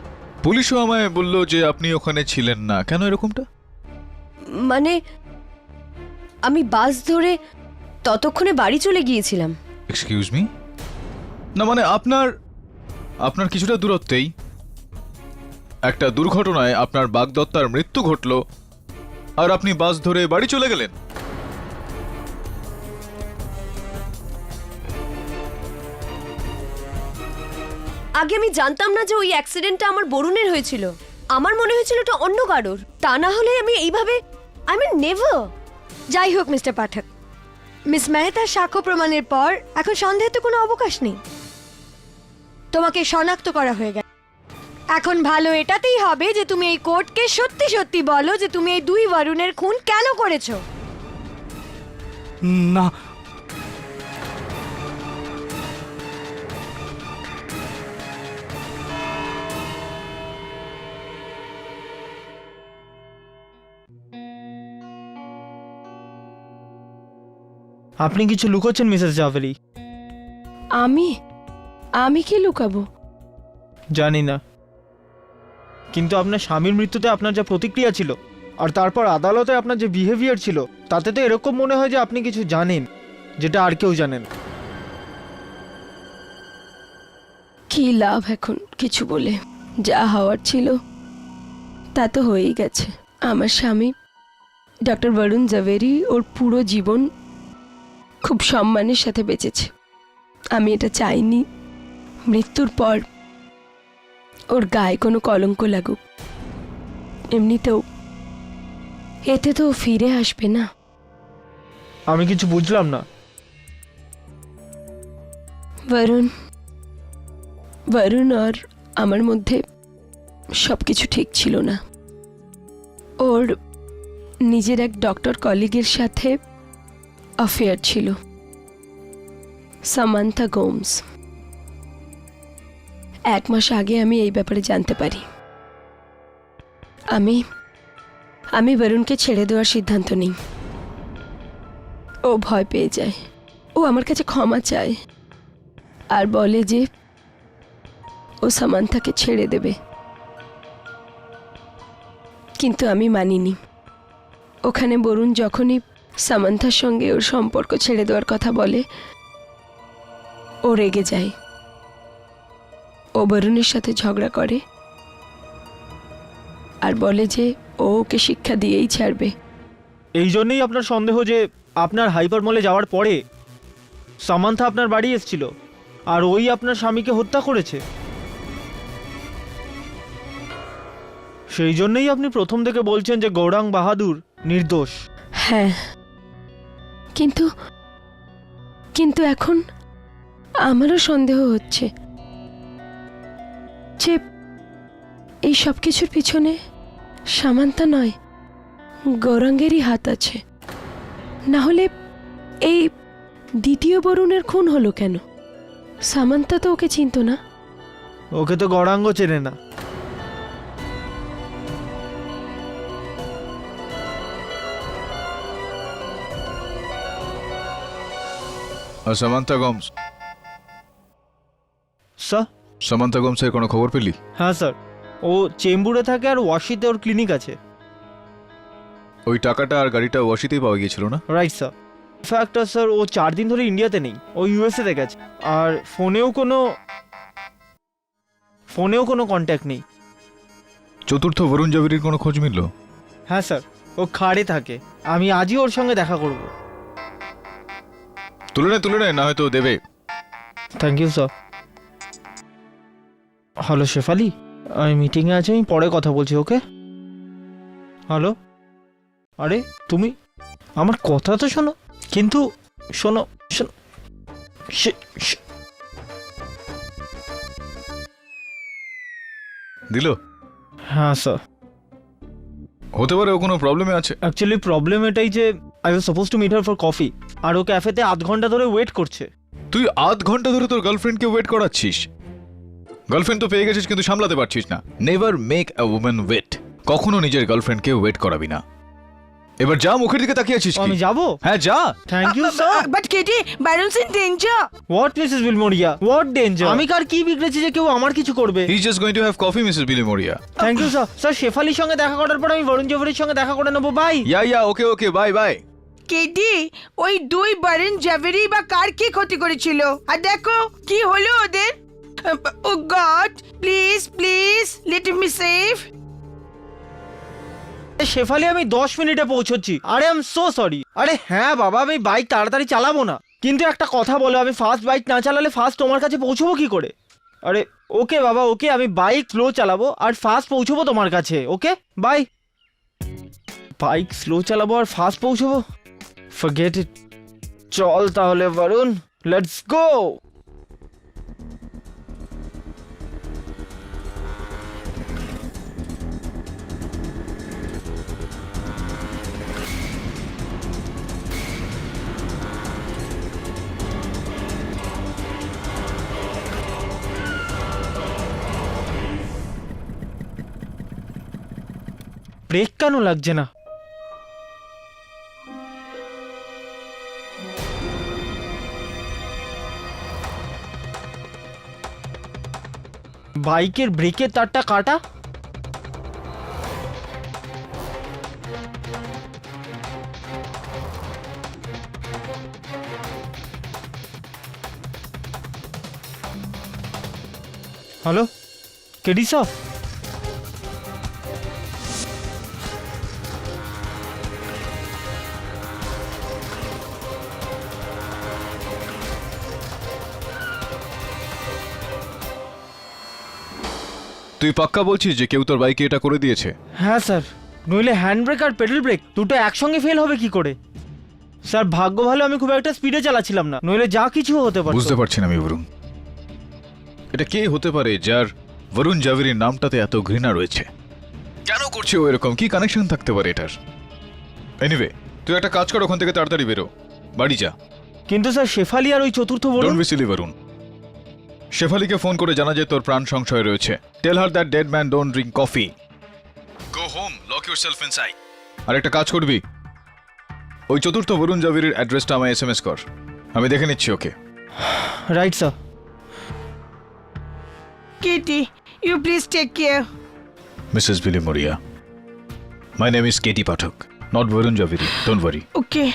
পুলিশও আমায় বলল যে আপনি ওখানে ছিলেন না। কেন এরকমটা? মানে আমি বাস ধরে ততক্ষণে বাড়ি চলে গিয়েছিলাম। Excuse me? না মানে আপনার কিছুটা দূরত্বেই একটা দুর্ঘটনায় আপনার বাগদত্তার মৃত্যু ঘটলো, আর আপনি বাস ধরে বাড়ি চলে গেলেন। আগে আমি জানতাম না যে ওই অ্যাক্সিডেন্টটা আমার বরুণের হয়েছিল। আমার মনে হয়েছিল এটা অন্য কারোর, তা না হলে আমি এইভাবে আই মিন নেভার। যাই হোক মিস্টার পাঠক, মিস মেহতার সাক্ষ্য প্রমাণের পর এখন সন্দেহের তো কোনো অবকাশ নেই। তোমাকে শনাক্ত করা হয়ে গেছে। এখন ভালো এটাতেই হবে যে তুমি এই কোর্টকে সত্যি সত্যি বলো যে তুমি এই দুই বরুণের খুন কেন করেছো। না, আপনি কিছু লুকোচ্ছেন মিসেস জাভেরি। আমি কি লুকাবো? জানি না, কিন্তু আপনার স্বামীর মৃত্যুতে আপনার যা প্রতিক্রিয়া ছিল আর তারপর আদালতে আপনার যে বিহেভিয়ার ছিল, তাতে তো এরকম মনে হয় যে আপনি কিছু জানেন যেটা আর কেউ জানেন। কি লাভ এখন কিছু বলে? যা হওয়ার ছিল তা তো হয়েই গেছে। আমার স্বামী ডক্টর বরুণ জাভেরি ওর পুরো জীবন খুব সম্মানের সাথে বেঁচেছে। আমি এটা চাইনি মৃত্যুর পর ওর গায়ে কোনো কলঙ্ক লাগুক। এমনিতেও এতে তো ফিরে আসবে না। আমি কিছু বুঝলাম না। বরুণ, বরুণ আর আমার মধ্যে সব কিছু ঠিক ছিল না। ওর নিজের এক ডক্টর কলিগের সাথে অ্যাফেয়ার ছিল, সামান্থা গোমস। 1 মাস আগে আমি এই ব্যাপারে জানতে পারি। আমি বরুণকে ছেড়ে দেওয়ার সিদ্ধান্ত নিই। ও ভয় পেয়ে যায়, ও আমার কাছে ক্ষমা চায় আর বলে যে ও সামান্থাকে ছেড়ে দেবে, কিন্তু আমি মানিনি। ওখানে বরুণ যখনই সামান্থার সঙ্গে ওর সম্পর্ক ছেড়ে দেওয়ার কথা বলে, ও রেগে যায়। ও বরুণের সাথে ঝগড়া করে আর বলে যে ও ওকে শিক্ষা দিয়েই ছাড়বে। এই জন্যই আপনার সন্দেহ যে আপনার হাইপার মলে যাওয়ার পরে সামান্থা আপনার বাড়ি এসেছিল আর ওই আপনার স্বামীকে হত্যা করেছে। সেই জন্যই আপনি প্রথম থেকে বলছেন যে গৌরাঙ্গ বাহাদুর নির্দোষ। হ্যাঁ, কিন্তু এখন আমারও সন্দেহ হচ্ছে যে এই সব কিছুর পিছনে সামান্তা নয়, গৌরাঙ্গেরই হাত আছে। না হলে এই দ্বিতীয় বরুণের খুন হলো কেন? সামান্তা তো ওকে চিনত না। ওকে তো গৌরাঙ্গ চেনে না। আর সামান্থা গোমস, স্যার? সামান্থা গোমসের কোনো খবর পেলি? হ্যাঁ স্যার, ও চেম্বুরে থাকে আর ওয়াশিতে ওর ক্লিনিক আছে। ওই টাকাটা আর গাড়িটা ওয়াশিতেই পাওয়া গিয়েছিল না? Right sir. ইনফ্যাক্ট স্যার ও 4 দিন ধরে ইন্ডিয়াতে নেই, ও ইউএসএতে গেছে। আর ফোনেও কোনো কন্ট্যাক্ট নেই। চতুর্থ বরুণ জাভেরির কোনো খোঁজ মিলল? হ্যাঁ স্যার, ও খাড়ে থাকে। আমি আজই ওর সঙ্গে দেখা করব। তুলে নে, না হয়তো দেবে। Thank you sir. Hello Shefali, আমি মিটিংয়ে আছি, আমি পরে কথা বলছি, ওকে? হ্যালো? আরে তুমি আমার কথা তো শোনো। কিন্তু শোনো শোনো, দিল? হ্যাঁ স্যার। হতে পারে ও কোনো প্রবলেমে আছে। অ্যাকচুয়ালি প্রবলেম এটাই যে I was suppose to meet her for coffee, আর ও ক্যাফেতে 8 ঘন্টা ধরে ওয়েট করছে। তুই 8 ঘন্টা ধরে তোর গার্লফ্রেন্ডকে ওয়েট করাচ্ছিস? গার্লফ্রেন্ড তো পেয়ে গেছিস কিন্তু সামলাতে পারছিস না। Never make a woman wait. কখনো নিজের গার্লফ্রেন্ডকে ওয়েট করাবি না। এবার যা, মুখের দিকে তাকিয়ে আছিস কি? আমি যাবো? হ্যাঁ যা। Thank you sir. But Kitty, Barron's in danger. What Mrs Bilimoria, what danger? আমি কার কি বিগড়েছি যে কেউ আমার কিছু করবে? He is just going to have coffee Mrs Bilimoria. Thank you sir. Sir শেফালির সঙ্গে দেখা করার পর আমি বরুণ জাভেরির সঙ্গে দেখা করে নেবো। Bye. Yeah okay bye bye. Kitty, ওই 2 বরুণ জাভেরি বা কার কি ক্ষতি করেছিল? আর দেখো কি হলো ওদের। Oh God, please let me save. Shefali, আমি 10 মিনিটে পৌঁছচ্ছি। আরে আই এম সো সরি। আরে হ্যাঁ বাবা, আমি বাইক তাড়াতাড়ি চালাবো না, কিন্তু একটা কথা বলো, আমি ফাস্ট বাইক না চালালে ফাস্ট তোমার কাছে পৌঁছবো কি করে? আরে ওকে বাবা, ওকে, আমি বাইক স্লো চালাবো আর ফাস্ট পৌঁছবো তোমার কাছে। Okay bye. বাইক স্লো চালাবো আর ফাস্ট পৌঁছবো? Forget it. চল তাহলে বরুণ, লেটস গো। ব্রেক কেন লাগছে না? বাইকের ব্রেকের তারটা কাটা। হ্যালো কেডি সাহ, তুই পাক্কা বলছিস যে কেউ তোর বাইকে এটা করে দিয়েছে? হ্যাঁ স্যার, নইলে হ্যান্ড ব্রেক আর পেডেল ব্রেক দুটো একসঙ্গে ফেল হবে কি করে? স্যার ভাগ্য ভালো আমি খুব একটা স্পিডে চালাচ্ছিলাম না, নইলে যা কিছু হতে পারে। বুঝতে পারছি না আমি বরুণ, এটা কে হতে পারে যার বরুণ জাভেরির নামটাতে এত ঘৃণা রয়েছে? কেন করছে ও এরকম? কি কানেকশন থাকতে পারে এটার? এনিওয়ে, তুই একটা কাজ কর, ওখান থেকে তাড়াতাড়ি বেরো, বাড়ি যা। কিন্তু স্যার শেফালি আর ওই চতুর্থ Varun. Don't be silly Varun. শেফালিকে ফোন করে জানা যে তোর প্রাণ সংশয় রয়েছে। Tell her that dead man don't drink coffee. Go home, lock yourself inside. আর একটা কাজ করবি, ওই চতুর্থ বরুণ জাভেরির অ্যাড্রেসটা আমায় এসএমএস কর, আমি দেখে নিচ্ছি ওকে। Right sir. Kitty, you please take care. Mrs. Billy Moria, my name is Katie Pathak, not Varun Javeri. Don't worry. Okay.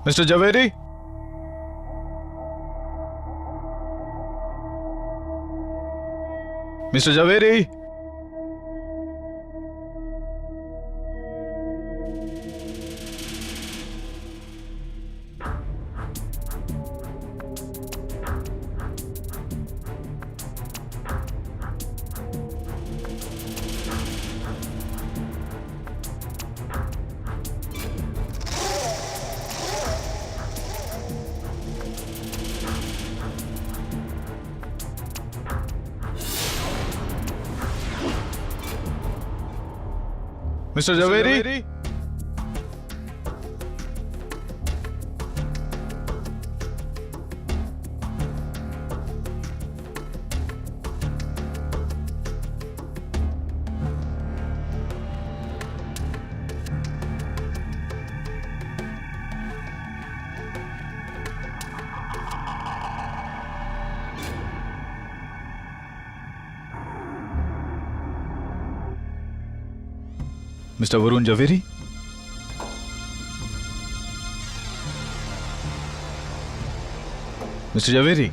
Mr. Javeri? Mr. Javeri? Mr. Javeri? Mr. Varun Javeri? Mr. Javeri?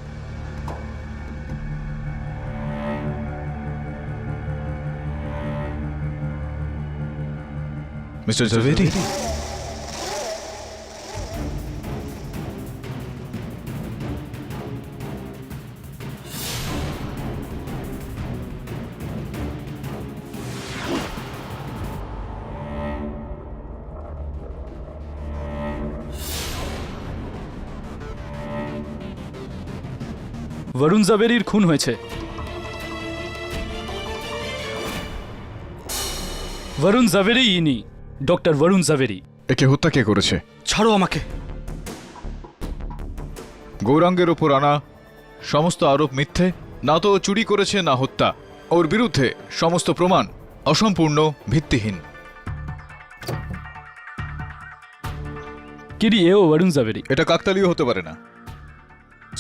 Mr. Javeri? Varun জাভেরির খুন হয়েছে। বরুণ জাভেরি ইনি ডক্টর বরুণ জাভেরি। একে হত্যা কে করেছে? ছাড়ো আমাকে। গৌরাঙ্গের ওপর আনা সমস্ত আরোপ মিথ্যে। না তো ও চুরি করেছে, না হত্যা। ওর বিরুদ্ধে সমস্ত প্রমাণ অসম্পূর্ণ, ভিত্তিহীন। কিরি এও বরুণ জাভেরি। এটা কাকতালীয় হতে পারে না।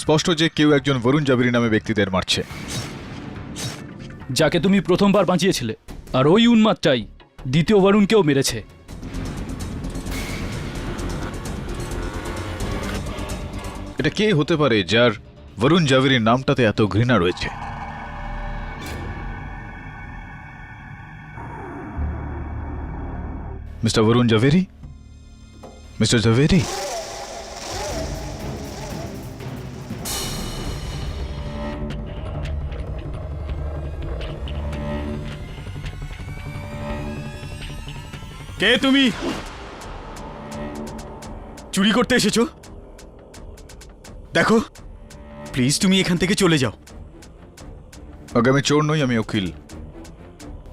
স্পষ্ট যে কেউ একজন বরুণ জাভেরি নামে ব্যক্তিদের মারছে। যাকে তুমি প্রথমবার বাঁচিয়েছিলে, আর ওই উন্মাদটাই দ্বিতীয় বরুণকেও মেরেছে। এটা কে হতে পারে যার বরুণ জাভেরির নামটাতে এত ঘৃণা রয়েছে? মিস্টার বরুণ জাভেরি? মিস্টার জাভেরি? কে তুমি? চুরি করতে এসেছো? দেখো, প্লিজ তুমি এখান থেকে চলে যাও। আগে আমি চোর নই, আমি উকিল।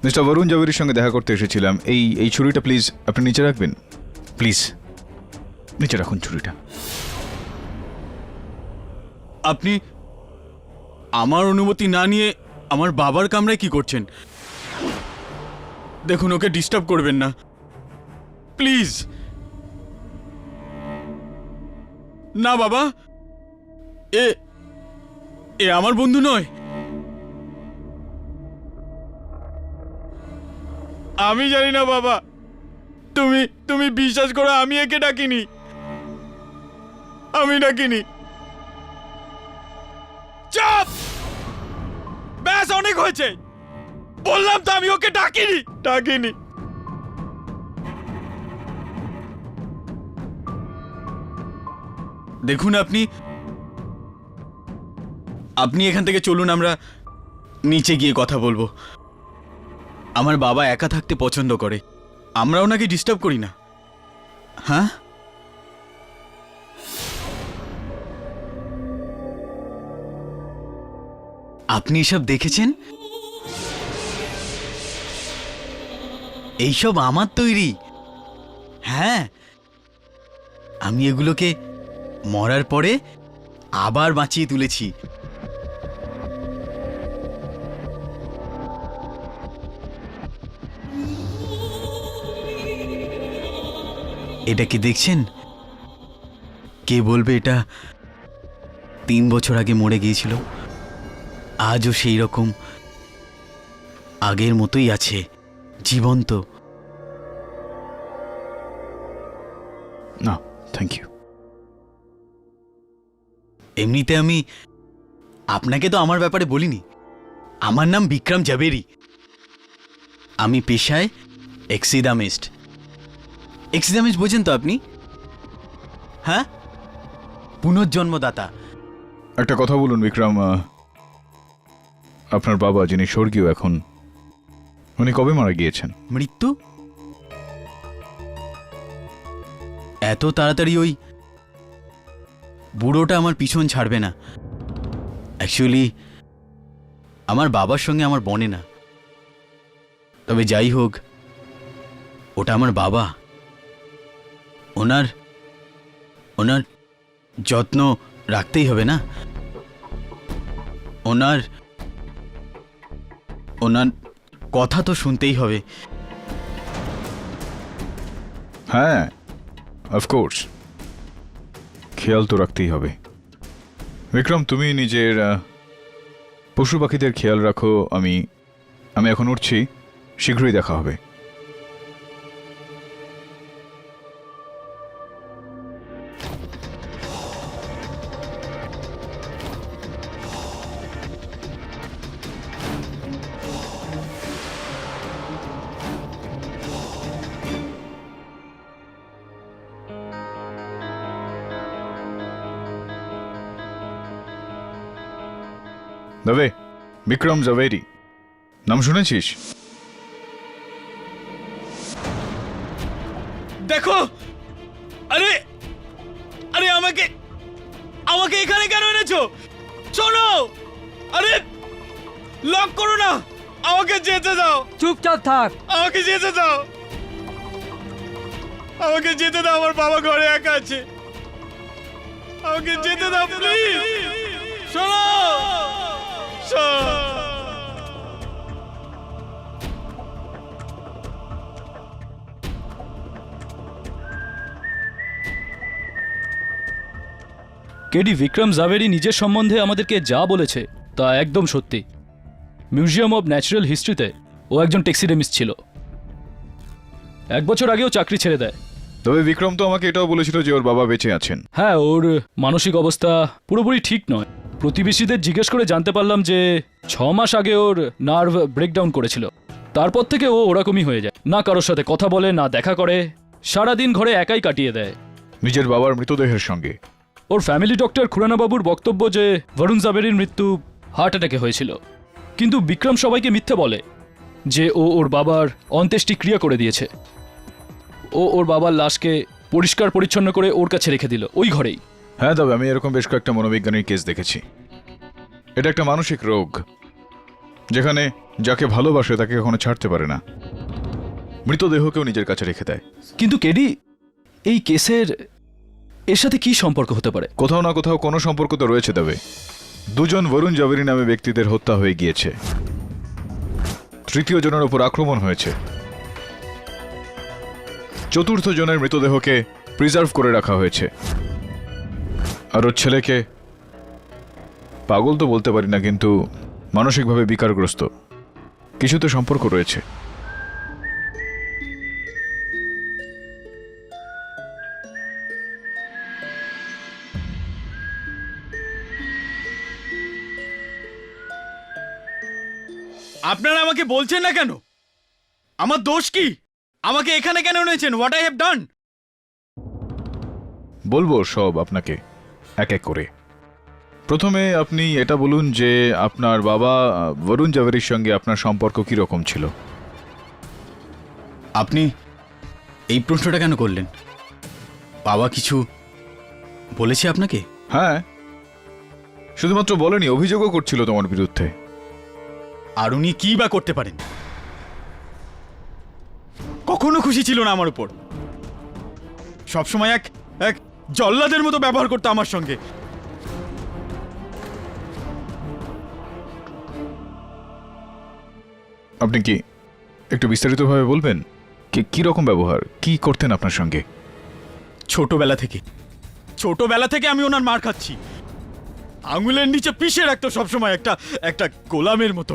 মিস্টার বরুণ জাভেরির সঙ্গে দেখা করতে এসেছিলাম। এই ছুরিটা প্লিজ আপনি নিচে রাখবেন। প্লিজ নিচে রাখুন ছুরিটা। আপনি আমার অনুমতি না নিয়ে আমার বাবার কামরায় কি করছেন? দেখুন, ওকে ডিস্টার্ব করবেন না প্লিজ। না বাবা, এ আমার বন্ধু নয়। আমি জানি না বাবা, তুমি তুমি বিশ্বাস করো, আমি একে ডাকিনি, আমি ডাকিনি। চাপ! ব্যাস, অনেক হয়েছে। বললাম তো আমি ওকে ডাকিনি, ডাকিনি। দেখুন, আপনি এখান থেকে চলুন, আমরা নিচে গিয়ে কথা বলবো। আমার বাবা একা থাকতে পছন্দ করে, আমরা ওনাকে ডিস্টার্ব করি না। হ্যাঁ, আপনি এসব দেখেছেন? এইসব আমার তৈরি। হ্যাঁ, আমি এগুলোকে মরার পরে আবার বাঁচিয়ে তুলেছি। এটা কি দেখছেন? কে বলবে এটা 3 বছর আগে মরে গিয়েছিল, আজও সেই রকম আগের মতোই আছে, জীবন্ত। না, থ্যাংক ইউ। এমনিতে আমি আপনাকে তো আমার ব্যাপারে বলিনি। আমার নাম বিক্রম জাভেরি। আমি পেশায় এক্সিডামিস্ট। এক্সিডামিস্ট বোঝেন তো আপনি? হ্যাঁ, পুনর্জন্মদাতা। একটা কথা বলুন বিক্রম, আপনার বাবা যিনি স্বর্গীয় এখন, উনি কবে মারা গিয়েছেন? মৃত্যু এত তাড়াতাড়ি ওই বুড়োটা আমার পিছন ছাড়বে না। অ্যাকচুয়ালি আমার বাবার সঙ্গে আমার বনে না, তবে যাই হোক, ওটা আমার বাবা। ওনার ওনার যত্ন রাখতেই হবে না। ওনার ওনার কথা তো শুনতেই হবে। হ্যাঁ, অফকোর্স, খেয়াল তো রাখতেই হবে। বিক্রম, তুমি নিজের পশু পাখিদের খেয়াল রাখো। আমি এখন উঠছি, শীঘ্রই দেখা হবে। দবে, বিক্রম জাভেরি নাম শুনেছিস? দেখো, আরে আরে আমাকে এখানে কেন এনেছো? চলো, আরে লক করো না, আমাকে যেতে দাও। চুপচাপ থাক। আমাকে যেতে দাও, আমাকে যেতে দাও। আমার বাবা ঘরে একা আছে, আমাকে যেতে দাও প্লিজ। শোনো, কেডি বিক্রম জাভেরি নিজের সম্বন্ধে আমাদেরকে যা বলেছে তা একদম সত্যি। মিউজিয়াম অব ন্যাচারাল হিস্ট্রিতে ও একজন টেক্সিডেমিস্ট ছিল। 1 বছর আগেও চাকরি ছেড়ে দেয়। তবে বিক্রম তো আমাকে এটাও বলেছিল যে ওর বাবা বেঁচে আছেন। হ্যাঁ, ওর মানসিক অবস্থা পুরোপুরি ঠিক নয়। প্রতিবেশীদের জিজ্ঞেস করে জানতে পারলাম যে 6 মাস আগে ওর নার্ভ ব্রেকডাউন করেছিল। তারপর থেকে ও ওরকমই হয়ে যায়, না কারোর সাথে কথা বলে, না দেখা করে, সারাদিন ঘরে একাই কাটিয়ে দেয়। নিজের বাবার মৃতদেহের সঙ্গে। ওর ফ্যামিলি ডক্টর খুরানাবাবুর বক্তব্য যে বরুণ জাভেরির মৃত্যু হার্ট অ্যাটাকে হয়েছিল, কিন্তু বিক্রম সবাইকে মিথ্যে বলে যে ও ওর বাবার অন্ত্যেষ্টিক্রিয়া করে দিয়েছে। ও ওর বাবার লাশকে পরিষ্কার পরিচ্ছন্ন করে ওর কাছে রেখে দিল, ওই ঘরেই। হ্যাঁ, তবে আমি এরকম বেশ কয়েকটা মনোবিজ্ঞানীর কেস দেখেছি। এটা একটা মানসিক রোগ, যেখানে যাকে ভালোবাসে তাকে কখনো ছাড়তে পারে না, মৃতদেহকেও নিজের কাছে রেখে দেয়। কিন্তু কেডি, এই কেসের এর সাথে কি সম্পর্ক হতে পারে? কোথাও না কোথাও কোনো সম্পর্ক তো রয়েছে। তবে 2 জন বরুণ জাভেরি নামে ব্যক্তিদের হত্যা হয়ে গিয়েছে, 3য় জনের উপর আক্রমণ হয়েছে, 4র্থ জনের মৃতদেহকে প্রিজার্ভ করে রাখা হয়েছে, আর ওর ছেলেকে পাগল তো বলতে পারি না, কিন্তু মানসিকভাবে বিকারগ্রস্ত। কিছু তো সম্পর্ক রয়েছে। আপনারা আমাকে বলছেন না কেন? আমার দোষ কি? আমাকে এখানে কেন এনেছেন? What I have done? বলবো সব আপনাকে এক এক করে। প্রথমে আপনি এটা বলুন যে আপনার বাবা বরুণ জাভেরির সঙ্গে আপনার সম্পর্ক কি রকম ছিল? আপনি এই প্রশ্নটা কেন করলেন? বাবা কিছু বলেছে আপনাকে? হ্যাঁ, শুধুমাত্র বলেনি, অভিযোগও করছিল তোমার বিরুদ্ধে। আর উনি কি বা করতে পারেন? কখনো খুশি ছিল না আমার উপর। সবসময় এক এক জল্লাদের মতো ব্যবহার করতো আমার সঙ্গে। আপনি কি একটু বিস্তারিতভাবে বলবেন কি রকম ব্যবহার, কি করতেন আপনার সঙ্গে? ছোটবেলা থেকে আমি ওনার মার খাচ্ছি। আঙুলের নিচে পিষে রাখতো সবসময় একটা গোলামের মতো।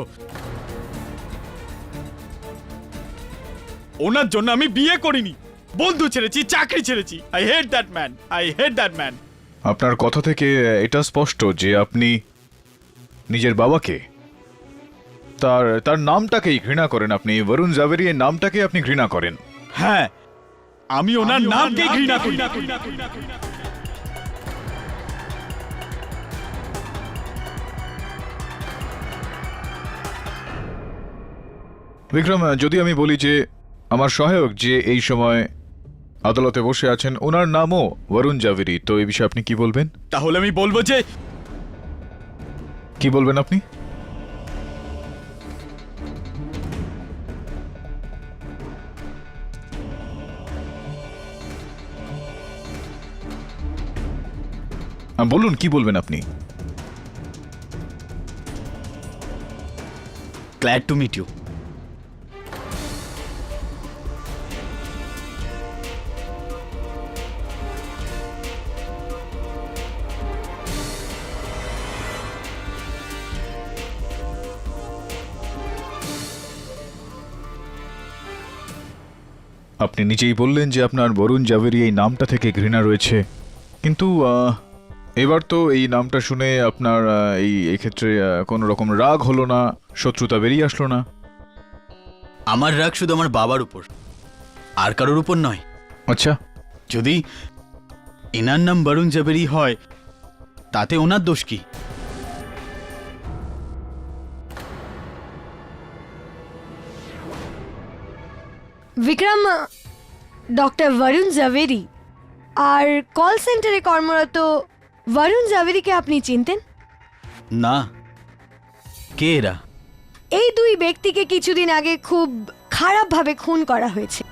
ওনার জন্য আমি বিয়ে করিনি, বন্ধু ছেড়েছি, চাকরি ছেড়েছি। I hate that man. আপনার কথা থেকে এটা স্পষ্ট যে আপনি নিজের বাবাকে, তার নামটাকেই ঘৃণা করেন। আপনি বরুণ জাভেরি এর নামটাকে আপনি ঘৃণা করেন। হ্যাঁ, আমি ওনার নামকে ঘৃণা করি। বিক্রম, যদি আমি বলি যে আমার সহায়ক যে এই সময় আদালতে বসে আছেন, ওনার নামও বরুণ জাভেরি, তো এই বিষয়ে আপনি কি বলবেন? তাহলে আমি বলবো যে কি বলবেন আপনি? বলুন, কি বলবেন আপনি? Glad to meet you. আপনি নিজেই বললেন যে আপনার বরুণ জাভেরি এই নামটা থেকে ঘৃণা রয়েছে, কিন্তু এবার তো এই নামটা শুনে আপনার এই ক্ষেত্রে কোনো রকম রাগ হলো না, শত্রুতা বেরিয়ে আসলো না? আমার রাগ শুধু আমার বাবার উপর, আর কারোর উপর নয়। আচ্ছা, যদি এনার নাম বরুণ জাভেরি হয় তাতে ওনার দোষ কি? বিক্রম, ডক্টর বরুণ জাভেরি আর কল সেন্টারে কর্মরত বরুণ জাভেরিকে আপনি চিনতেন? না, কে এরা? এই দুই ব্যক্তিকে কিছুদিন আগে খুব খারাপভাবে খুন করা হয়েছে।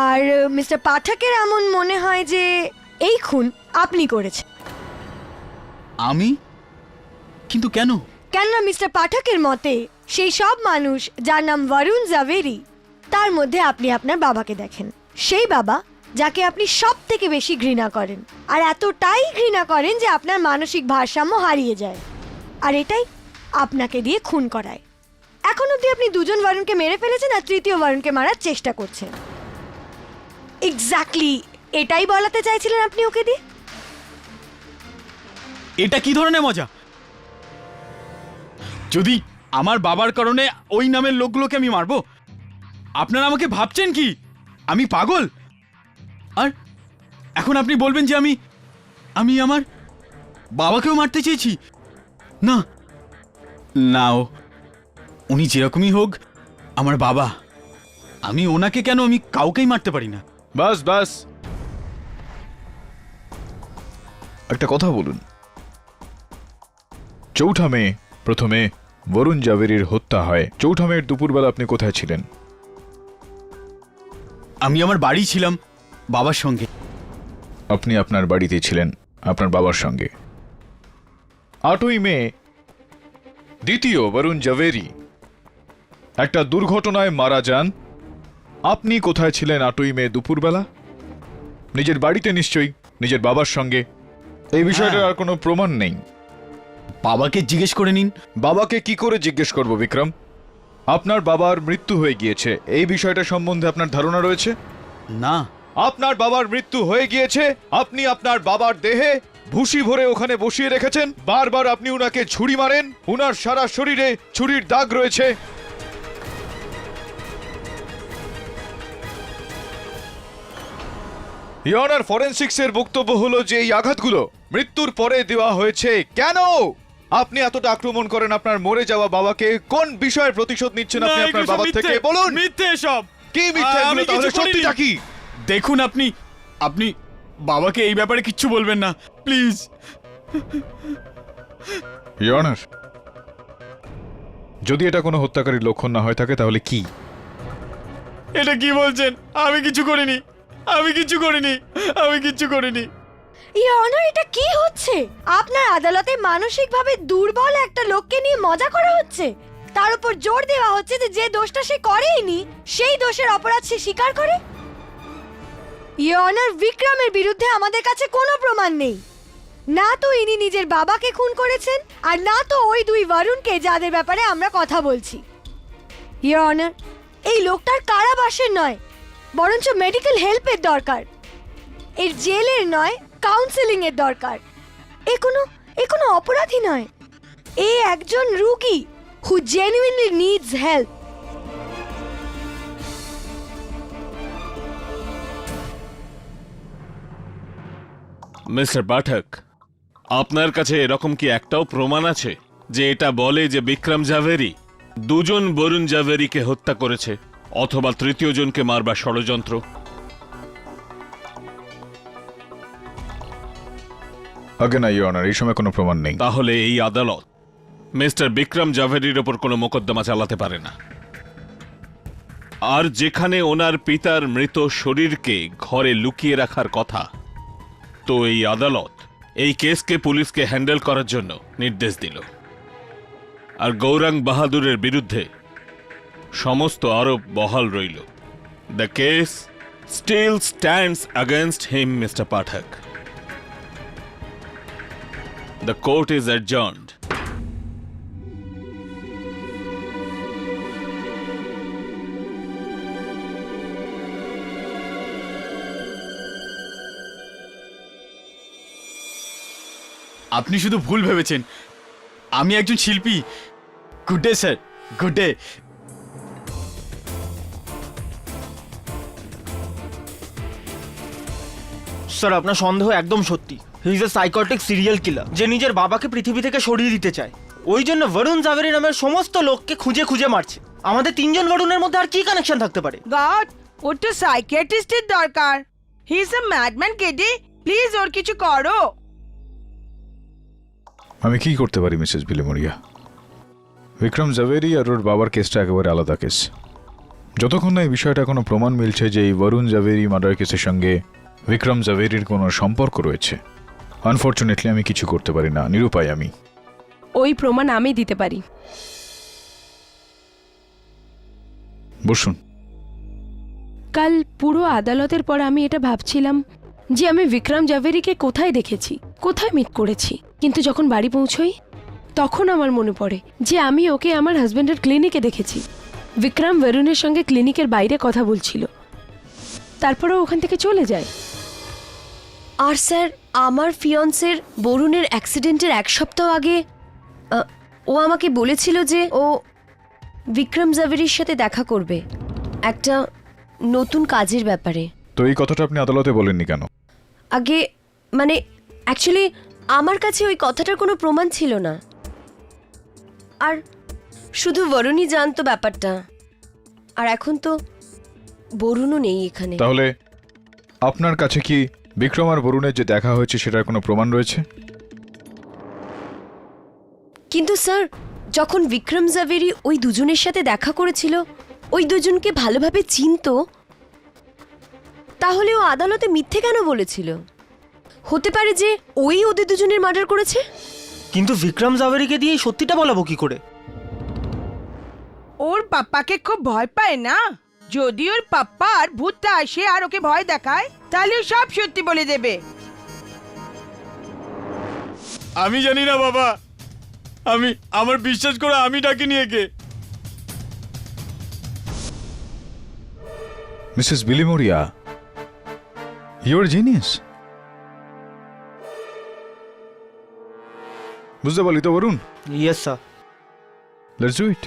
আর মিস্টার পাঠকের এমন মনে হয় যে এই খুন আপনি করেছেন। আমি? কিন্তু কেন? কেননা মিস্টার পাঠকের মতে সেই সব মানুষ যার নাম বরুণ জাভেরি, তার মধ্যে আপনি আপনার বাবাকে দেখেন। সেই বাবা যাকে আপনি সব থেকে বেশি ঘৃণা করেন, আর এতটাই ঘৃণা করেন যে আপনার মানসিক ভারসাম্য হারিয়ে যায়। আর এটাই আপনাকে দিয়ে খুন করায়। এখন অবধি আপনি দুজন বরুণকে মেরে ফেলেছেন আর তৃতীয় বরুণকে মারার চেষ্টা করছেন। এক্স্যাক্টলি এটাই বলাতে চাইছিলেন আপনি ওকে দিয়ে? এটা কি ধরনের মজা? যদি আমার বাবার কারণে ওই নামের লোকগুলোকে আমি মারবো, আপনারা আমাকে ভাবছেন কি আমি পাগল? আর এখন আপনি বলবেন যে আমি আমার বাবাকেও মারতে চেয়েছি? না না, উনি যেরকমই হোক আমার বাবা। আমি ওনাকে কেন, আমি কাউকেই মারতে পারি না। বাস বাস, একটা কথা বলুন। ৪ঠা মে প্রথমে বরুণ জাভেরির হত্যা হয়। ৪ঠা মের দুপুরবেলা আপনি কোথায় ছিলেন? আমি আমার বাড়ি ছিলাম বাবার সঙ্গে। আপনি আপনার বাড়িতে ছিলেন আপনার বাবার সঙ্গে। ৮ই মে দ্বিতীয় বরুণ জাভেরি একটা দুর্ঘটনায় মারা যান। আপনি কোথায় ছিলেন ৮ই মে দুপুরবেলা? নিজের বাড়িতে নিশ্চয়ই, নিজের বাবার সঙ্গে। এই বিষয়টার আর কোনো প্রমাণ নেই। বাবাকে জিজ্ঞেস করে নিন। বাবাকে কি করে জিজ্ঞেস করব বিক্রম? আপনার বাবার মৃত্যু হয়ে গিয়েছে, এই বিষয়টা সম্বন্ধে আপনার ধারণা রয়েছে? না। আপনার বাবার মৃত্যু হয়ে গিয়েছে, আপনি আপনার বাবার দেহে ভুসি ভরে ওখানে বসিয়ে রেখেছেন, বারবার আপনি উনাকে ছুরি মারেন, উনার সারা শরীরে ছুরির দাগ রয়েছে। ইয়নার ফরেনসিক্সের বক্তব্য হলো যে এই আঘাতগুলো মৃত্যুর পরে দেওয়া হয়েছে। কেন আপনি এতটা আক্রমণ করেন আপনার মরে যাওয়া বাবাকে? কোন বিষয়ের প্রতিশোধ নিচ্ছেন আপনি না, আপনার এগুলো সব বাবা মিথ্যে। থেকে? বলুন মিথ্যে সব। কি মিথ্যে? আমি এগুলো তাহলে কিছু করিনি। সত্যিটা কি? দেখুন, আপনি বাবাকে এই ব্যাপারে কিচ্ছু বলবেন না, প্লিজ। ইয়নার, যদি এটা কোনো হত্যাকারীর লক্ষণ না হয়ে থাকে তাহলে কি? এটা কি বলছেন? আমি কিছু করিনি, আমি কিছু করিনি, আমি কিছু করিনি। ইয়ে অনার, এটা কি হচ্ছে? আপনার আদালতে মানসিকভাবে দুর্বল একটা লোককে নিয়ে মজা করা হচ্ছে, তার উপর জোর দেওয়া হচ্ছে যে যে দোষটা সে করেইনি সেই দোষের অপরাধ সে স্বীকার করে। ইয়ে অনার, বিক্রমের বিরুদ্ধে আমাদের কাছে কোনো প্রমাণ নেই। না তো ইনি নিজের বাবাকে খুন করেছেন, আর না তো ওই দুই বরুণকে যাদের ব্যাপারে আমরা কথা বলছি। ইয়ে অনার, এই লোকটার কারাবাসের নয়, বরঞ্চ মেডিকেল হেল্পের দরকার। এর জেলের নয়, কাউন্সেলিং এর দরকার। এ কোনো অপরাধী নয়, এ একজন রোগী হু জেনুইনলি নিডস হেল্প। মিস্টার পাঠক, আপনার কাছে এরকম কি একটাও প্রমাণ আছে যে এটা বলে যে বিক্রম জাভেরি দুজন বরুণ জাভেরিকে হত্যা করেছে অথবা তৃতীয় জনকে মারবার ষড়যন্ত্র? আগে না ইয়নার, এই সময় কোনো প্রমাণ নেই। তাহলে এই আদালত মিস্টার বিক্রম জাভেরির ওপর কোনো মোকদ্দমা চালাতে পারে না। আর যেখানে ওনার পিতার মৃত শরীরকে ঘরে লুকিয়ে রাখার কথা, তো এই আদালত এই কেসকে পুলিশকে হ্যান্ডেল করার জন্য নির্দেশ দিল। আর গৌরাঙ্গ বাহাদুরের বিরুদ্ধে সমস্ত আরোপ বহাল রইল। The case still stands against him, mister Pathak. The court is adjourned. আপনি শুধু ভুল ভেবেছেন, আমি একজন শিল্পী। Good day sir, good day. Sir, আপনার সন্দেহ একদম সত্যি। হি is A psychotic serial killer যে নিজের বাবাকে পৃথিবী থেকে সরিয়ে দিতে চায়। ওই জন্য বরুণ জাভেরি নামের সমস্ত লোককে খুঁজে খুঁজে মারছে। আমাদের তিনজন বরুণের মধ্যে আর কি কানেকশন থাকতে পারে? গড, ওর তো সাইকিয়াট্রিস্টের দরকার। He is a madman Kitty, please ওর কিছু করো। আমি কি করতে পারি মিসেস বিলেমোরিয়া? বিক্রম জাভেরি আর ওর বাবার কেসটা একেবারে আলাদা কেস। যতক্ষণ না এই বিষয়টা কোনো প্রমাণ মিলছে যে এই বরুণ জাভেরি মার্ডার কেসের সঙ্গে বিক্রম জাভেরির কোনো সম্পর্ক রয়েছে, আনফর্চুনেটলি আমি কিছু করতে পারি না। নিরুপায় আমি। ওই প্রমাণ আমি দিতে পারি। বসুন। কাল পুরো আদালতের পর আমি এটা ভাবছিলাম যে আমি বিক্রম জাভেরিকে কোথায় দেখেছি, কোথায় মিট করেছি। কিন্তু যখন বাড়ি পৌঁছই তখন আমার মনে পড়ে যে আমি ওকে আমার হাজব্যান্ডের ক্লিনিকে দেখেছি। বিক্রম বরুণের সঙ্গে ক্লিনিকের বাইরে কথা বলছিল, তারপরে ওখান থেকে চলে যায়। আর স্যার, আমার ফিয়ন্সের বরুণের অ্যাক্সিডেন্টের এক সপ্তাহ আগে ও আমাকে বলেছিল যে ও বিক্রম জাভেরির সাথে দেখা করবে একটা নতুন কাজের ব্যাপারে। তো এই কথাটা আপনি আদালতে বলেননি কেন? আগে মানে অ্যাকচুয়ালি আমার কাছে ওই কথাটার কোনো প্রমাণ ছিল না, আর শুধু বরুণই জানতো ব্যাপারটা। আর এখন তো বরুণও নেই এখানে। তাহলে আপনার কাছে কি বিক্রম আর বরুণের যে দেখা হয়েছে সেটার কোনো প্রমাণ রয়েছে? কিন্তু স্যার, যখন বিক্রম জাভেরি ওই দুজনের সাথে দেখা করেছিল, ওই দুজনকে ভালোভাবে চিনতো, তাহলে ও আদালতে মিথ্যে কেন বলেছিল? হতে পারে যে ওই ওদের দুজনের মার্ডার করেছে। কিন্তু বিক্রম জাভেরিকে দিয়ে এই সত্যিটা বলাবো কি করে? ওর পাপ্পাকে খুব ভয় পায় না। যদি ওর পাপ্পা আর ভূতটা আসে আর ওকে ভয় দেখায়, তাহলে ও সব সত্যি বলে দেবে। আমি জানি না বাবা, আমার বিশ্বাস করে আমি ডাকিনি একে। Mrs Bilimoria, you are genius. বুঝতে পারলি তো Varun? Yes sir. Let's do it.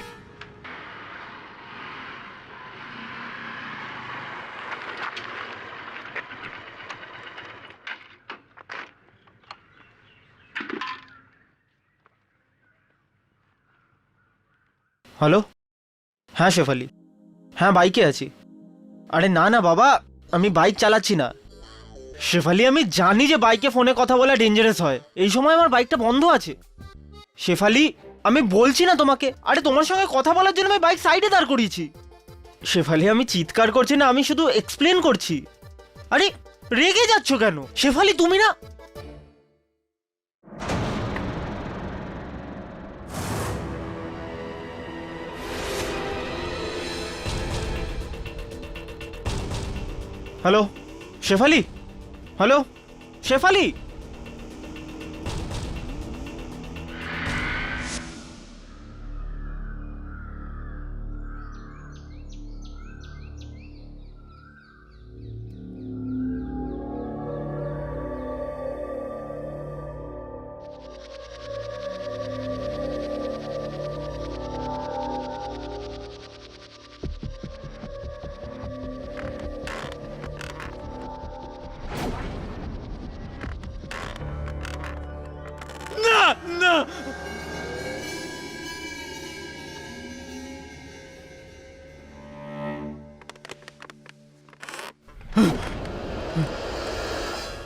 Hello, হ্যাঁ শেফালি, হ্যাঁ বাইকে আছি। আরে না না বাবা, আমি বাইক চালাচ্ছি না। শেফালি, আমি জানি যে বাইকে ফোনে কথা বলা ডেঞ্জারাস হয়, এই সময় আমার বাইকটা বন্ধ আছে। শেফালি, আমি বলছি না তোমাকে, আরে তোমার সঙ্গে কথা বলার জন্য আমি বাইক সাইডে দাঁড় করিয়েছি। শেফালি, আমি চিৎকার করছি না, আমি শুধু এক্সপ্লেন করছি। আরে রেগে যাচ্ছ কেন শেফালি? তুমি না হ্যালো শেফালি, হ্যালো শেফালি। না না,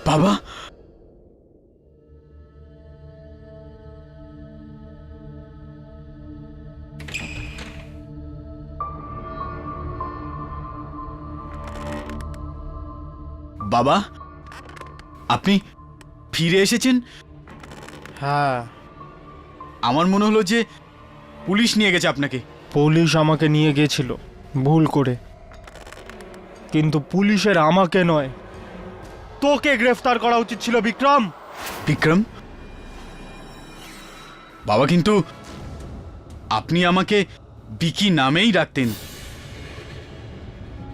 বাবা, বাবা, আপনি ফিরে এসেছেন? হ্যাঁ, আমার মনে হলো যে পুলিশ নিয়ে গেছে আপনাকে। পুলিশ আমাকে নিয়ে গেছিল ভুল করে, কিন্তু পুলিশের আমাকে নয়, তোকে গ্রেফতার করা উচিত ছিল বিক্রম। বিক্রম? বাবা, কিন্তু আপনি আমাকে বিকি নামেই রাখতেন।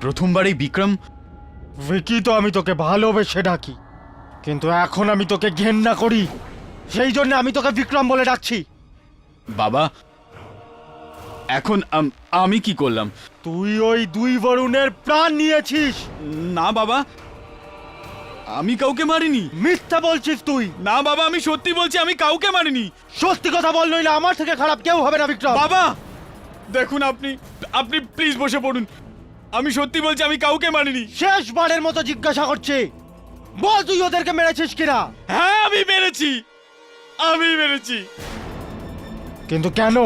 প্রথমবারেই বিক্রম। ভিকি তো আমি তোকে ভালোবেসে ডাকি, কিন্তু এখন আমি তোকে ঘেন্না করি, সেই জন্য আমি তোকে বিক্রম বলে ডাকছি। বাবা, এখন আমি কি করলাম? তুই ওই দুই বরুণের প্রাণ নিয়েছিস। না বাবা, আমি কাউকে মারিনি। মিথ্যা বলছিস তুই। না বাবা, আমি সত্যি বলছি, আমি কাউকে মারিনি। সত্যি কথা বল, নইলে আমার থেকে খারাপ কেউ হবে না বিক্রম। বাবা দেখুন, আপনি প্লিজ বসে পড়ুন। আমি সত্যি বলছি, আমি কাউকে মারিনি। শেষবারের মতো জিজ্ঞাসা করছি, বল তুই ওদেরকে মেরেছিস কিনা? হ্যাঁ, আমি মেরেছি। কিন্তু কেন?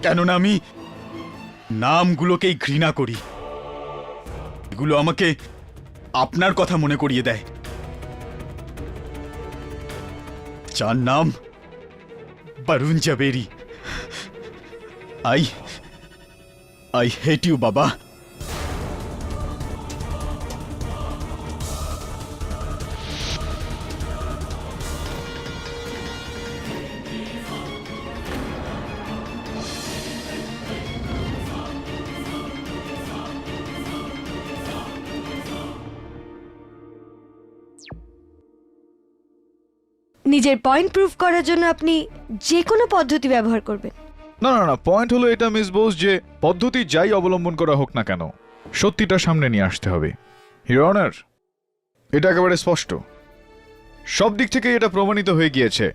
কেননা আমি নামগুলোকেই ঘৃণা করি। এগুলো আমাকে আপনার কথা মনে করিয়ে দেয়, যার নাম Varun Jhaveri. I hate you, বাবা। নিজের পয়েন্ট প্রুফ করার জন্য আপনি যে কোনো পদ্ধতি ব্যবহার করবেন। না না না, পয়েন্ট হলো এটা মিস বোস, যে পদ্ধতি যাই অবলম্বন করা হোক না কেন, সত্যিটা সামনে নিয়ে আসতে হবে। ইওর অনার, এটা একেবারে স্পষ্ট, সব দিক থেকে এটা প্রমাণিত হয়ে গিয়েছে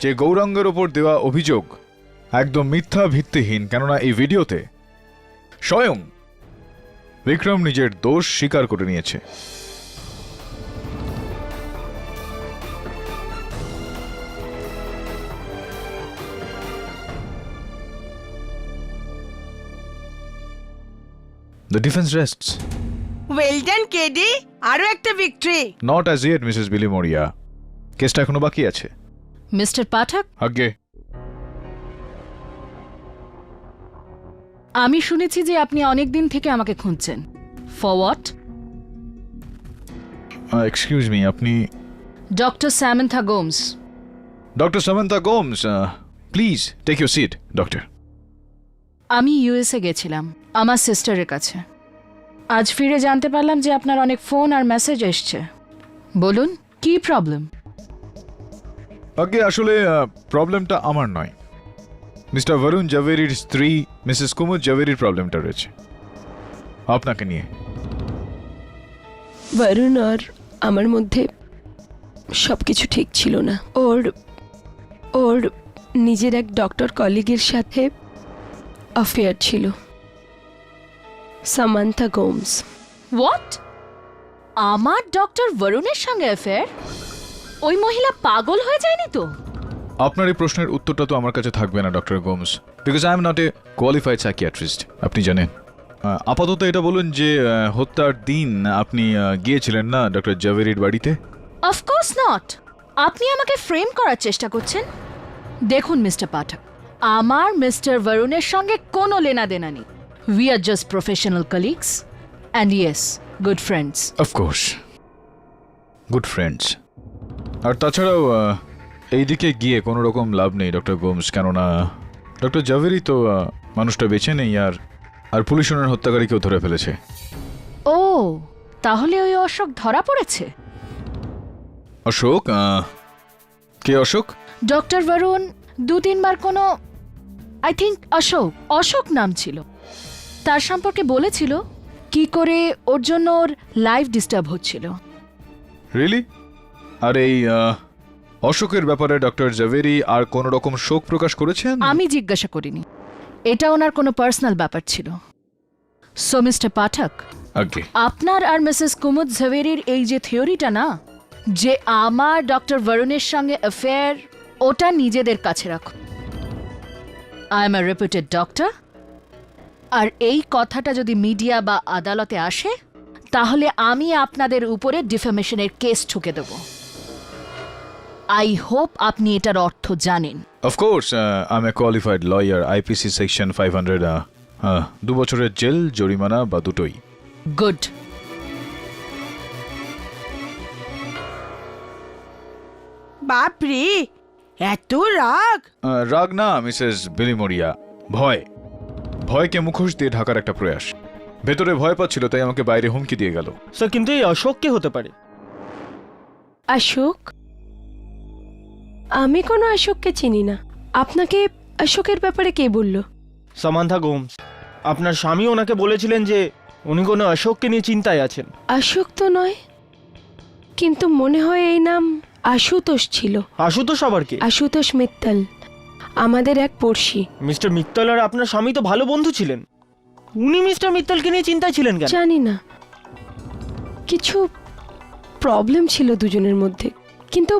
যে গৌরাঙ্গের ওপর দেওয়া অভিযোগ একদম মিথ্যা, ভিত্তিহীন। কেননা এই ভিডিওতে স্বয়ং বিক্রম নিজের দোষ স্বীকার করে নিয়েছে। The defense rests. Well done KD, আরো একটা victory. Not as yet, Mrs. Billy Moria. কেসটা এখনো বাকি আছে। মিস্টার পাঠক, আগে আমি শুনেছি যে আপনি অনেক দিন থেকে আমাকে খুঁজছেন। For what? এক্সকিউজ মি, আপনি doctor Samantha Gomes. Doctor Samantha Gomes, please take your seat. Doctor, আমি ইউএসএ গেছিলাম আমার সিস্টারের কাছে। আজ ফিরে জানতে পারলাম যে আপনার অনেক ফোন আর মেসেজ এসছে। বলুন, কি প্রবলেম? আগে আসলে প্রবলেমটা আমার নয়, মিস্টার বরুণ জাভেরির স্ত্রী মিসেস কুমুদ জাভেরির প্রবলেমটা রয়েছে আপনাকে নিয়ে। বরুণ আর আমার মধ্যে সব কিছু ঠিক ছিল না। ওর ওর নিজের এক ডক্টর কলিগের সাথে অ্যাফেয়ার ছিল, সামান্থা গোমস। হোয়াট? আমার ডক্টর বরুণের সঙ্গে অ্যাফেয়ার? ওই মহিলা পাগল হয়ে যায়নি তো? আপনার এই প্রশ্নের উত্তরটা তো আমার কাছে থাকবে না doctor Gomes, because I am not a qualified psychiatrist, আপনি জানেন। আপাতত এটা বলুন যে হত্যার দিন আপনি গিয়েছিলেন না ডক্টর জাভেরির বাড়িতে? Of course not. আপনি আমাকে ফ্রেম করার চেষ্টা করছেন। দেখুন মিস্টার পাঠক, আমার মিস্টার বরুণের সঙ্গে কোনো লেনাদেনা নেই। We are just professional colleagues and yes, good friends. Of course, good friends. আর তাছাড়াও এইদিকে গিয়ে কোনো রকম লাভ নেই ডক্টর গোমস, কেননা ডক্টর জাভেরি তো মানুষটা বেঁচে নেই, আর পুলিশ ওনার হত্যাকারীকেও ধরে ফেলেছে। ও, তাহলে ওই অশোক ধরা পড়েছে? অশোক? কে অশোক? ডক্টর বরুণ 2-3 বার কোনো আই থিঙ্ক অশোক নাম ছিল, তার সম্পর্কে বলেছিল কি করে ওর জন্য ওর লাইফ ডিস্টার্ব হচ্ছিল। রিয়েলি? আর এই অশোকের ব্যাপারে ডক্টর জাভেরি আর কোনো রকম শোক প্রকাশ করেছেন? আমি জিজ্ঞাসা করিনি, এটা ওনার কোনো পার্সোনাল ব্যাপার ছিল। সো মিস্টার পাঠক, আগে আপনার আর মিসেস কুমুদ ঝাভেরির এই যে থিওরিটা না, যে আমার ডক্টর বরুণের সঙ্গে অ্যাফেয়ার, ওটা নিজেদের কাছে রাখো। I am a reputed doctor, আর এই কথাটা যদি মিডিয়া বা আদালতে আসে তাহলে আমি আপনাদের উপরে ডিফেমেশনের কেস ঠুকে দেব। আই হোপ আপনি এটার অর্থ জানেন। Of course, I M A qualified lawyer, IPC section 500, 2 বছরের জেল, জরিমানা বা দুটোই। গুড। বাপরে, এত রাগ! রাগ না মিসেস বিলিমোরিয়া, ভয়কে মুখোশ দিয়ে ঢাকার একটা প্রয়াস। ভেতরে ভয় পাচ্ছিল, তাই আমাকে বাইরে হুমকি দিয়ে গেল। স্যার, কিন্তু এই অশোক কে হতে পারে? অশোক? আমি কোনো অশোককে চিনি না। আপনাকে অশোকের ব্যাপারে কে বলল? সামান্থা গোমস। আপনার স্বামী ওনাকে বলেছিলেন যে উনি কোনো অশোককে নিয়ে চিন্তায় আছেন। অশোক তো নয়, কিন্তু মনে হয় এই নাম আশুতোষ ছিল। আশুতোষ আবার কে? আশুতোষ মিত্তল, আমাদের এক পড়শি। মিস্টার মিত্তল আর আপনার স্বামী তো ভালো বন্ধু ছিলেন, উনি মিস্টার মিত্তলকে নিয়ে চিন্তায় ছিলেন কেন? জানি না, কিছু প্রবলেম ছিল দুজনের মধ্যে। কিন্তু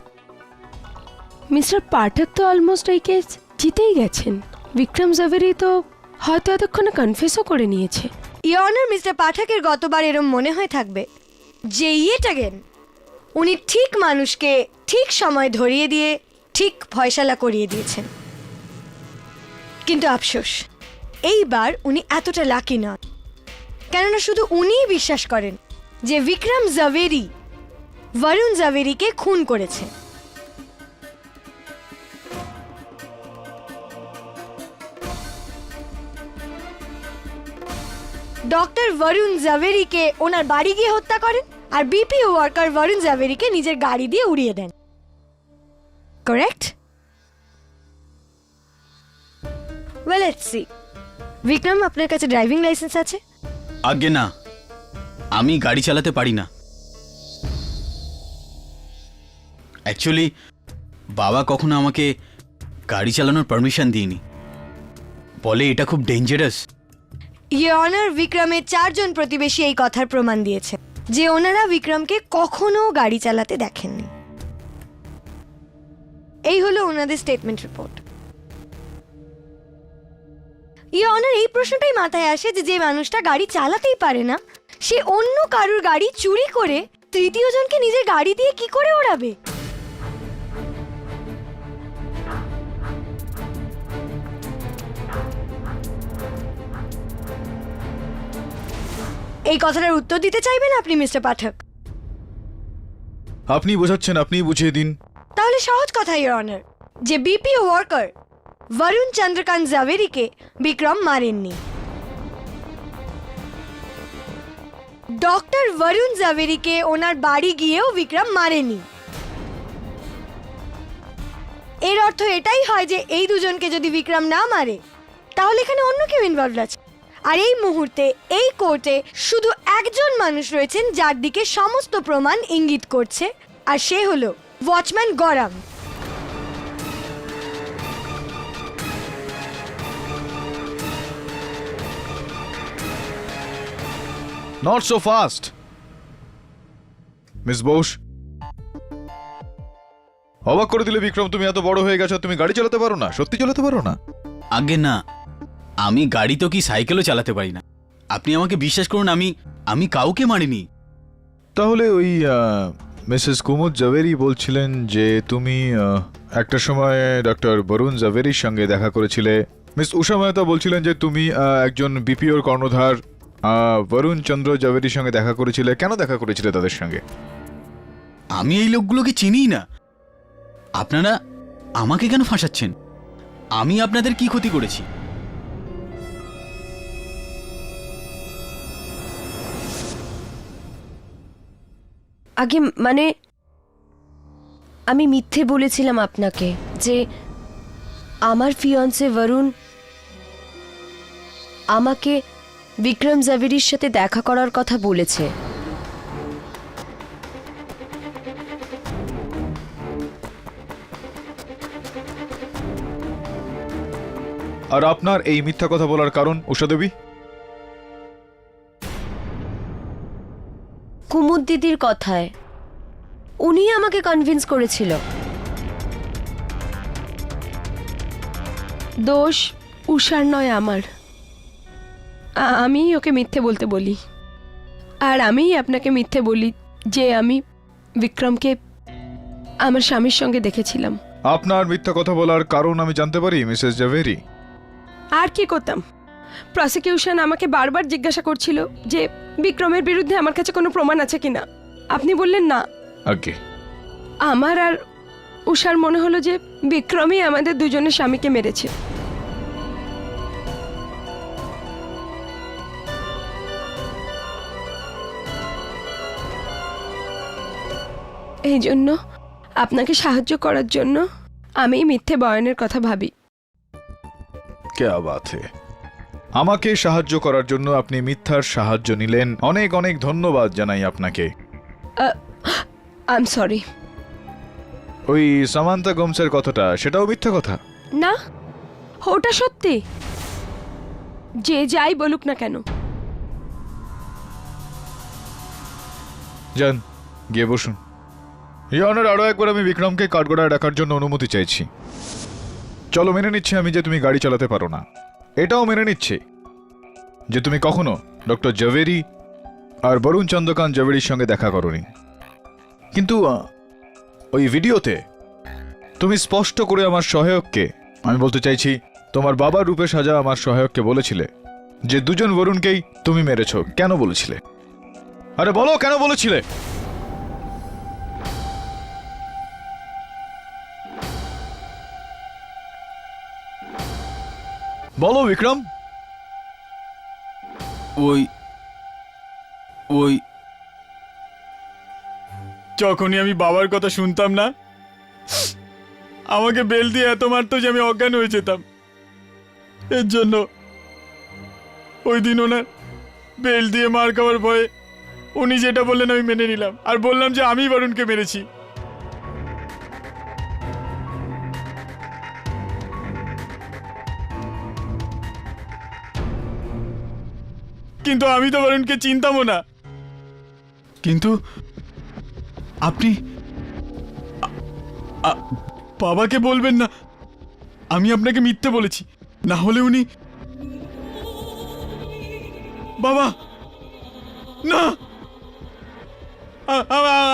মিস্টার পাঠক তো অলমোস্ট এই কেস জিতেই গেছেন। বিক্রম জাভেরি তো হয়তো এতক্ষণে কনফেসও করে নিয়েছে। ইয়নার মিস্টার পাঠকের গতবার এরম মনে হয়ে থাকবে যে গেন উনি ঠিক মানুষকে ঠিক সময় ধরিয়ে দিয়ে ঠিক ফয়সালা করিয়ে দিয়েছেন। কিন্তু আফসোস, এইবার উনি এতটা লাকি নন, কেননা শুধু উনিই বিশ্বাস করেন যে বিক্রম জাভেরি বরুণ জাভেরিকে খুন করেছে। ডক্টর বরুণ জাভেরিকে ওনার বাড়ি গিয়ে হত্যা করেন, আর বিপিও ওয়ার্কার বরুণ জাভেরিকে নিজের গাড়ি দিয়ে উড়িয়ে দেন। Correct? Well, let's see. Vikram, আপনার কাছে ড্রাইভিং লাইসেন্স আছে? আগে না, আমি গাড়ি চালাতে পারি না। অ্যাকচুয়ালি বাবা কখনো আমাকে গাড়ি চালানোর পারমিশন দিইনি, বলে এটা খুব ডেঞ্জারাস। ইয়নার বিক্রমের 4 জন প্রতিবেশী এই কথার প্রমাণ দিয়েছে যে ওনারা বিক্রমকে কখনো গাড়ি চালাতে দেখেননি। এই হলো ওনাদের স্টেটমেন্ট রিপোর্ট। ইয়নার এই প্রশ্নটাই মাথায় আসে যে যে মানুষটা গাড়ি চালাতেই পারে না, সে অন্য কারুর গাড়ি চুরি করে তৃতীয় জনকে নিজের গাড়ি দিয়ে কি করে ওড়াবে? এই কথাটার উত্তর দিতে চাইবেন আপনি মিস্টার পাঠক? আপনি বোঝাচ্ছেন, আপনি বুঝিয়ে দিন। তাহলে সহজ কথা ইওর অনার, যে বিপিও ওয়ার্কার বরুণ চন্দ্রকান্ত জাভেরিকে বিক্রম মারেননি। ডক্টর বরুণ জাভেরিকে ওনার বাড়ি গিয়েও বিক্রম মারেনি। এর অর্থ এটাই হয় যে এই দুজনকে যদি বিক্রম না মারে তাহলে এখানে অন্য কেউ ইনভলভ আছে। আর এই মুহূর্তে এই কোর্টে শুধু একজন মানুষ রয়েছেন যার দিকে সমস্ত প্রমাণ ইঙ্গিত করছে, আর সে হলো watchman Gauranga. Not so fast miss Bose. অবাক করে দিলে বিক্রম, তুমি এত বড় হয়ে গেছো, তুমি গাড়ি চালাতে পারো না? সত্যি চালাতে পারো না? আগে না, আমি গাড়ি তো কি সাইকেলও চালাতে পারি না। আপনি আমাকে বিশ্বাস করুন, আমি কাউকে মারিনি। তাহলে ওই মিসেস কুমুদ জাভেরি বলছিলেন যে তুমি একটা সময় ডক্টর বরুণ জাভেরির সঙ্গে দেখা করেছিলে। মিস উষা মেহতা বলছিলেন যে তুমি একজন বিপিওর কর্ণধার বরুণ চন্দ্র জাভেরির সঙ্গে দেখা করেছিলে। কেন দেখা করেছিলে তাদের সঙ্গে? আমি এই লোকগুলোকে চিনিই না। আপনারা আমাকে কেন ফাঁসাচ্ছেন? আমি আপনাদের কি ক্ষতি করেছি? আগে মানে আমি মিথ্যে বলেছিলাম আপনাকে যে আমার ফিয়ন্সে বরুণ আমাকে বিক্রম জাভেরির সাথে দেখা করার কথা বলেছে। আর আপনার এই মিথ্যা কথা বলার কারণ উষা দেবী? কুমুদ দিদির কথায় উনি আমাকে কনভিন্স করেছিল। দোষ উষার নয় আমার। আমি ওকে মিথ্যে বলতে বলি, আর আমিই আপনাকে মিথ্যে বলি যে আমি বিক্রমকে আমার স্বামীর সঙ্গে দেখেছিলাম। আপনার মিথ্যা কথা বলার কারণ আমি জানতে পারি মিসেস জাভেরি? আর কি করতাম? প্রসিকিউশন আমাকে বারবার জিজ্ঞাসা করছিল যে বিক্রমের বিরুদ্ধে আমার কাছে কোনো প্রমাণ আছে কিনা। আপনি বললেন না। আগে আমার আর উষার মনে হলো যে বিক্রমই আমাদের দুজনের স্বামীকে মেরেছে। এই জন্য আপনাকে সাহায্য করার জন্য আমি মিথ্যে বয়ানের কথা ভাবি। क्या बात है। আমাকে সাহায্য করার জন্য আপনি মিথ্যার সাহায্য নিলেন। অনেক অনেক ধন্যবাদ জানাই আপনাকে। I am sorry. ওই সামান্তা গোমসের কথাটা, সেটাও মিথ্যা কথা? না, ওটা সত্যি। যে যাই বলুক না কেন। যান, গিয়ে বসুন। ইয়নের আরো একবার আমি বিক্রমকে কাঠগড়ায় ডাকার জন্য অনুমতি চাইছি। চলো, মেনে নিচ্ছি আমি যে তুমি গাড়ি চালাতে পারো না। এটাও মেনে নিচ্ছি যে তুমি কখনো ডক্টর জাভেরি আর বরুণ চন্দ্রকান্ত জাভেরির সঙ্গে দেখা করোনি। কিন্তু ওই ভিডিওতে তুমি স্পষ্ট করে আমার সহায়ককে, আমি বলতে চাইছি তোমার বাবার রূপে সাজা আমার সহায়ককে বলেছিলে যে দুজন বরুণকেই তুমি মেরেছো। কেন বলেছিলে? আরে বলো, কেন বলেছিলে? বলো বিক্রম। ওই যখনই আমি বাবার কথা শুনতাম না, আমাকে বেল দিয়ে এত মারতো যে আমি অজ্ঞান হয়ে যেতাম। এর জন্য ওই দিন ওনার বেল দিয়ে মার খাওয়ার ভয়ে উনি যেটা বললেন আমি মেনে নিলাম, আর বললাম যে আমি বরুণকে মেরেছি। কিন্তু আমি তো বরুণকে চিনতামও না। কিন্তু আপনি বাবাকে বলবেন না আমি আপনাকে মিথ্যে বলেছি, না হলে উনি। বাবা না,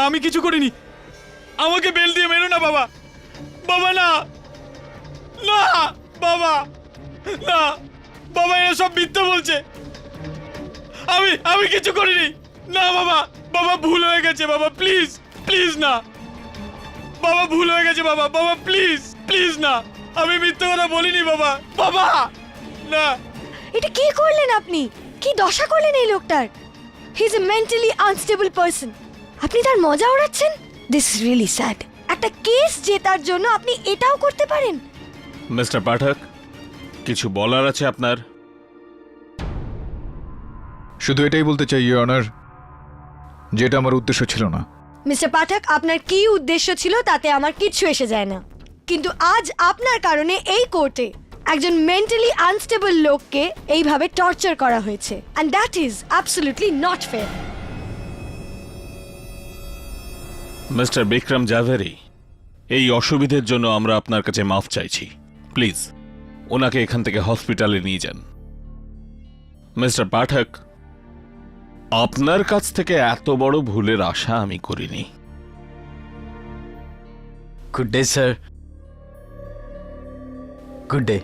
আমি কিছু করিনি। আমাকে বেল দিয়ে মেরো না বাবা। বাবা না, না বাবা, না বাবা, এরা সব মিথ্যে বলছে। আমি কিছু করিনি। না বাবা, বাবা ভুল হয়ে গেছে বাবা, প্লিজ প্লিজ না বাবা, ভুল হয়ে গেছে বাবা, বাবা প্লিজ প্লিজ না, আমি মিথ্যে কথা বলিনি বাবা। বাবা না। এটা কি করলেন আপনি? কি দশা করলেন এই লোকটার? He is a mentally unstable person. আপনি তার মজা ওড়াচ্ছেন? This is really sad. একটা কেস জেতার জন্য আপনি এটাও করতে পারেন? মিস্টার পাঠক, কিছু বলার আছে আপনার? শুধু এটাই বলতে চাই ইওর অনার, যেটা আমার উদ্দেশ্য ছিল না। মিস্টার পাঠক, আপনার কি উদ্দেশ্য ছিল তাতে আমার কিচ্ছু এসে যায় না, কিন্তু আজ আপনার কারণে এই কোর্টে একজন মেন্টালি আনস্টেবল লোককে এইভাবে টর্চার করা হয়েছে, and that is absolutely not fair. Mister Vikram Zaveri, এই অসুবিধের জন্য আমরা আপনার কাছে মাফ চাইছি। প্লিজ ওনাকে এখান থেকে হসপিটালে নিয়ে যান। মিস্টার পাঠক, আপনার কাছ থেকে এত বড় ভুলের আশা আমি করিনি। Good day sir. Good day.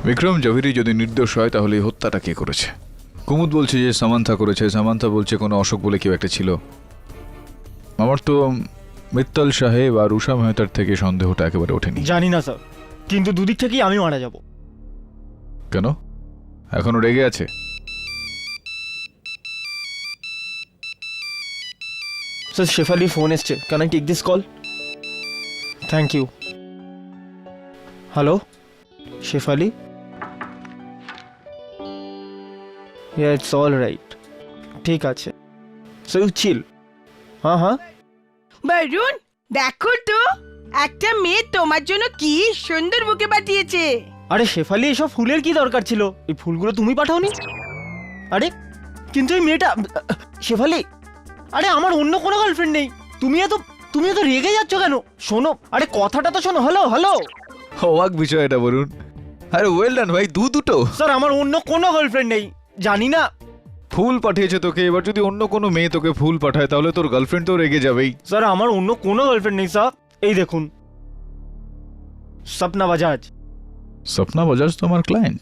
Vikram Zaveri যদি নির্দোষ হয় তাহলে এই হত্যাটা কে করেছে? কুমুদ বলছে যে সামান্থা করেছে, সামান্থা বলছে কোনো অশোক বলে কেউ একটা ছিল। আমার তো মিত্তল সাহেব আর উষা মেহতার থেকে সন্দেহটা একেবারে ওঠেনি। জানি না স্যার, কিন্তু দুদিক থেকেই আমি মারা যাব। কেন এখনো রেগে আছে? স্যার শেফালি ফোন এসছে, can I take this call? Thank you. Hello Shefali? Yeah, it's all right. ঠিক আছে, সো ইউ চিল। হ্যাঁ হ্যাঁ। বরুণ, দেখো তো একটা মেয়ে তোমার জন্য কি সুন্দর বুকে পাঠিয়েছে। আরে শেফালি, এসব ফুলের কি দরকার ছিল? এই ফুলগুলো তুমি পাঠাওনি? আরে কিন্তু এই মেয়েটা শেফালি, আরে আমার অন্য কোনো গার্লফ্রেন্ড নেই। তুমি এত রেগে যাচ্ছ কেন? শোনো, আরে কথাটা তো শোনো। Hello hello. অবাক বিষয় এটা বলুন। আরে ওয়েল ডান ভাই, দুটো। স্যার আমার অন্য কোনো গার্লফ্রেন্ড নেই, জানি না। ফুল পাঠিয়েছে তোকে, এবার যদি অন্য কোনো মেয়ে তোকে ফুল পাঠায় তাহলে তোর গার্লফ্রেন্ড তো রেগে যাবেই। স্যার আমার অন্য কোনো গার্লফ্রেন্ড নেই স্যার। এই দেখুন, স্বপ্না বাজাজ। স্বপ্না বাজাজ তো আমার ক্লায়েন্ট।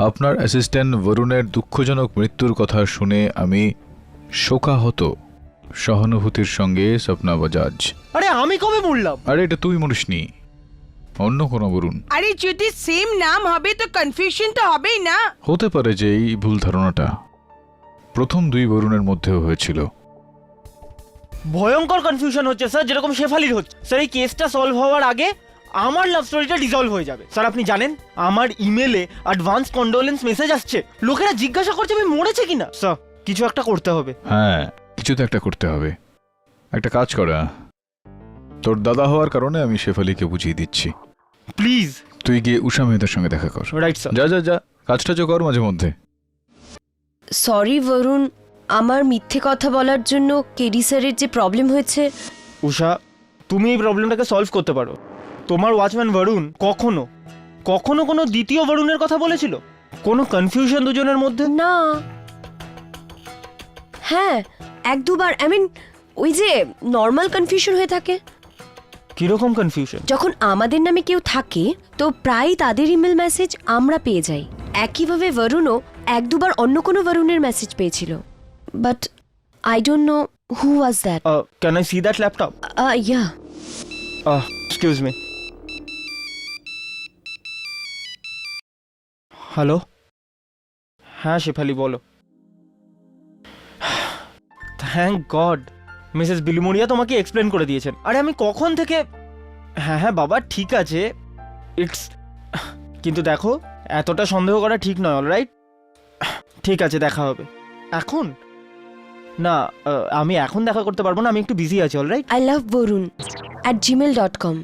আপনার অ্যাসিস্ট্যান্ট বরুণের দুঃখজনক মৃত্যুর কথা শুনে আমি শোকাহত। সহানুভূতির সঙ্গে স্বপ্না বাজাজ। আরে আমি কবে বললাম? আরে এটা তুই মরিসনি, অন্য কোনো বরুণ। আরে যদি সেম নাম হবে তো কনফিউশন তো হবেই না। হতে পারে যে এই ভুল ধারণাটা প্রথম দুই বরুণের মধ্যেও হয়েছিল। ভয়ঙ্কর কনফিউশন হচ্ছে স্যার, যেরকম শেফালির হচ্ছে। স্যার এই কেসটা সলভ হওয়ার আগে আমার লাভ স্টোরিটা ডিসলভ হয়ে যাবে। স্যার আপনি জানেন আমার ইমেলে অ্যাডভান্স কন্ডোলেন্স মেসেজ আসছে, লোকেরা জিজ্ঞাসা করছে আমি মরেছে কিনা। স্যার কিছু একটা করতে হবে। হ্যাঁ, কিছু তো একটা করতে হবে। একটা কাজ করা, তোর দাদা হওয়ার কারণে আমি শেফালিকে বুঝিয়ে দিচ্ছি। প্লিজ তুই গিয়ে উষা মেহতার সঙ্গে দেখা কর। Right sir. যা যা যা, কাজটা তো কর মাঝে মধ্যে। সরি বরুণ, আমার মিথ্যে কথা বলার জন্য কেডি স্যারের যে প্রবলেম হয়েছে। উষা, তুমি এই প্রবলেমটাকে সলভ করতে পারো। তোমার ওয়াচম্যান বরুণ কখনো কখনো কোনো দ্বিতীয় বরুণের কথা বলেছিল? কোনো কনফিউশন দুজনের মধ্যে? না। হ্যাঁ, এক দুবার, আই মিন ওই যে নর্মাল কনফিউশন হয়ে থাকে। কিরকম কনফিউশন? যখন আমাদের নামে কেউ থাকে তো প্রায় তাদের ইমেল মেসেজ আমরা পেয়ে যাই। একইভাবে বরুণও এক দুবার অন্য কোনো বরুণের মেসেজ পেয়েছিল, but I don't know who was that. Can I see that laptop? Yeah. Excuse me. Hello. হ্যাঁ শেফালি বলো। থ্যাংক গড মিসেস বিলুমোরিয়া তোমাকে এক্সপ্লেন করে দিয়েছেন। আরে আমি কখন থেকে। হ্যাঁ হ্যাঁ বাবা ঠিক আছে, ইটস, কিন্তু দেখো এতটা সন্দেহ করা ঠিক নয়। অলরাইট, ঠিক আছে দেখা হবে। এখন না, আমি এখন দেখা করতে পারবো না, আমি একটু বিজি আছি। অলরাইট। iloveborun@gmail.com।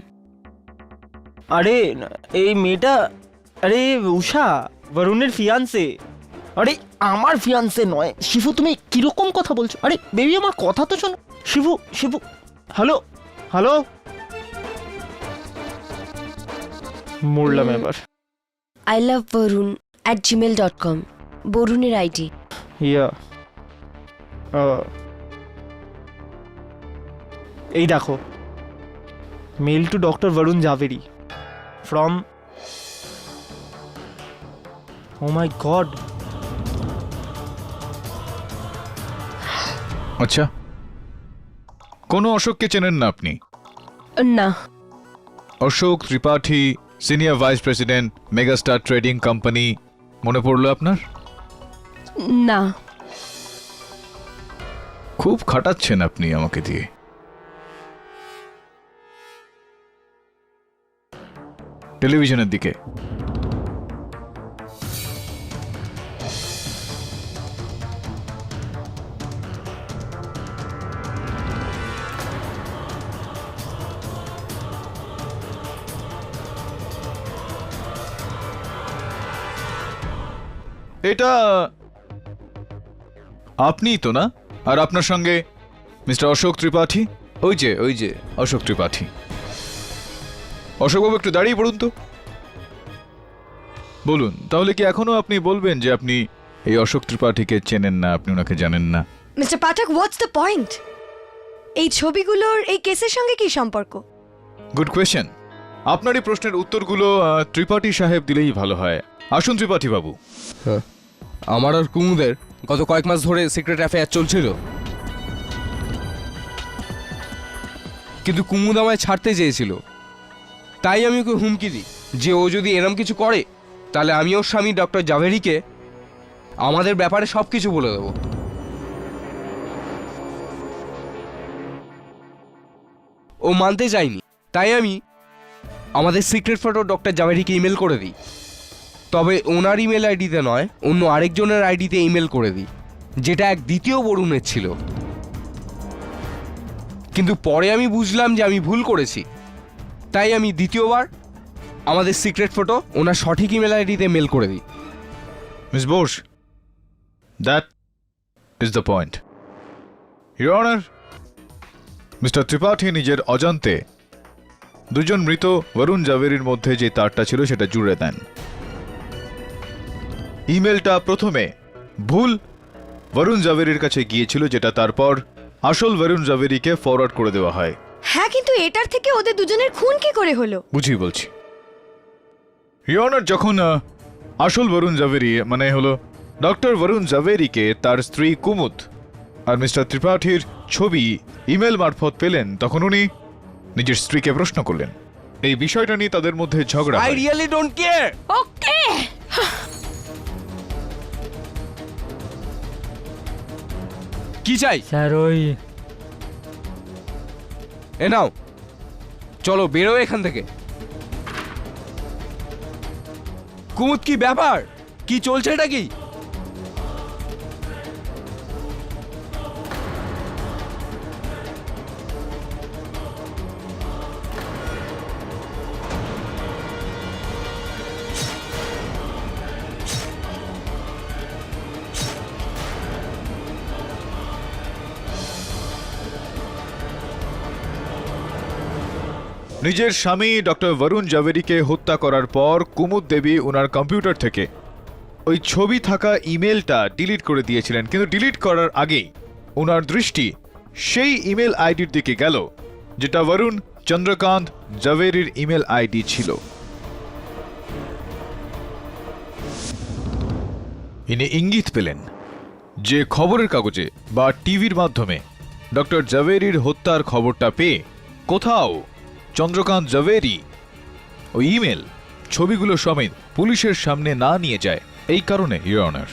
আরে এই মেয়েটা, আরে উষা বরুণের ফিয়ান্সে। আরে আমার ফিয়ান্সে নয় শিবু, তুমি কিরকম কথা বলছো? আরে বেবি আমার কথা তো শোনো। Shibu Shibu, hello hello. মরলাম এবার। iloveborun@gmail.com বরুণের আইডি। ইয়া, এই দেখো, mail to doctor Varun Javeri from, oh my God. আচ্ছা, কোনো অশোককে চেনেন না আপনি? না। Ashok Tripathi, senior vice president, megastar trading company, মনে পড়লো আপনার? না। খুব খাটাচ্ছেন আপনি আমাকে দিয়ে। টেলিভিশনের দিকে এটা আপনিই তো না? আর আপনার সঙ্গে মিস্টার অশোক ত্রিপাঠী, ওই যে অশোক ত্রিপাঠী। অশোকবাবু একটু দাঁড়িয়ে পড়ুন তো। বলুন, তাহলে কি এখনো আপনি বলবেন যে আপনি এই অশোক ত্রিপাঠীকে চেনেন না, আপনি ওনাকে জানেন না? Mister Pathak, what's the point? এই ছবিগুলোর এই কেসের সঙ্গে কি সম্পর্ক? Good question. আপনার এই প্রশ্নের উত্তরগুলো ত্রিপাঠী সাহেব দিলেই ভালো হয়। আসুন ত্রিপাঠী বাবু। আমার আর কুমুদের গত কয়েক মাস ধরে সিক্রেট অ্যাফেয়ার চলছিল, কিন্তু কুমুদ আমায় ছাড়তে চেয়েছিল। তাই আমি ওকে হুমকি দিই যে ও যদি এরম কিছু করে তাহলে আমি ওর স্বামী ডক্টর জাভেরিকে আমাদের ব্যাপারে সব কিছু বলে দেবো। ও মানতে চায়নি, তাই আমি আমাদের সিক্রেট ফটো ডক্টর জাভেরিকে ইমেল করে দিই। তবে ওনার ইমেল আইডিতে নয়, অন্য আরেকজনের আইডিতে ইমেল করে দিই, যেটা এক দ্বিতীয় বরুণের ছিল। কিন্তু পরে আমি বুঝলাম যে আমি ভুল করেছি, তাই আমি দ্বিতীয়বার আমাদের সিক্রেট ফটো ওনার সঠিক ইমেল আইডিতে মেল করে দিই। Miss Bose, that is the point. Your honour, mister Tripathi নিজের অজান্তে দুজন মৃত বরুণ জাভেরির মধ্যে যে তারটা ছিল সেটা জুড়ে দেন। ইমেলটা প্রথমে ভুল বরুণ জাভেরির কাছে গিয়েছিল, যেটা তারপর আসল বরুণ জাভেরিকে ফরওয়ার্ড করে দেওয়া হয়। হ্যাঁ, কিন্তু এটার থেকে ওদের দুজনের খুন কি করে হলো? বুঝিয়ে বলছি। ইউর অনার, যখন আসল বরুণ জাভেরি মানে হলো ডক্টর বরুণ জাভেরিকে তার স্ত্রী কুমুদ আর মিস্টার ত্রিপাঠীর ছবি ইমেল মারফত পেলেন, তখন উনি নিজের স্ত্রীকে প্রশ্ন করলেন। এই বিষয়টা নিয়ে তাদের মধ্যে ঝগড়া আই হয়। Really don't care. ওকে। কি চাই? স্যার ওই এ নাও, চলো বেরো এখান থেকে। কুমুদ, কি ব্যাপার? কি চলছে এটা কি? নিজের স্বামী ডক্টর বরুণ জাভেরিকে হত্যা করার পর কুমুদ দেবী ওনার কম্পিউটার থেকে ওই ছবি থাকা ইমেলটা ডিলিট করে দিয়েছিলেন, কিন্তু ডিলিট করার আগেই ওনার দৃষ্টি সেই ইমেল আইডির দিকে গেল যেটা বরুণ চন্দ্রকান্ত জাভেরির ইমেল আইডি ছিল। ইনি ইঙ্গিত পেলেন যে খবরের কাগজে বা টিভির মাধ্যমে ডক্টর জাভেরির হত্যার খবরটা পেয়ে কোথাও চন্দ্রকান্ত জাভেরি ওই ইমেল ছবিগুলো সমেত পুলিশের সামনে না নিয়ে যায়। এই কারণে ইউর অনার,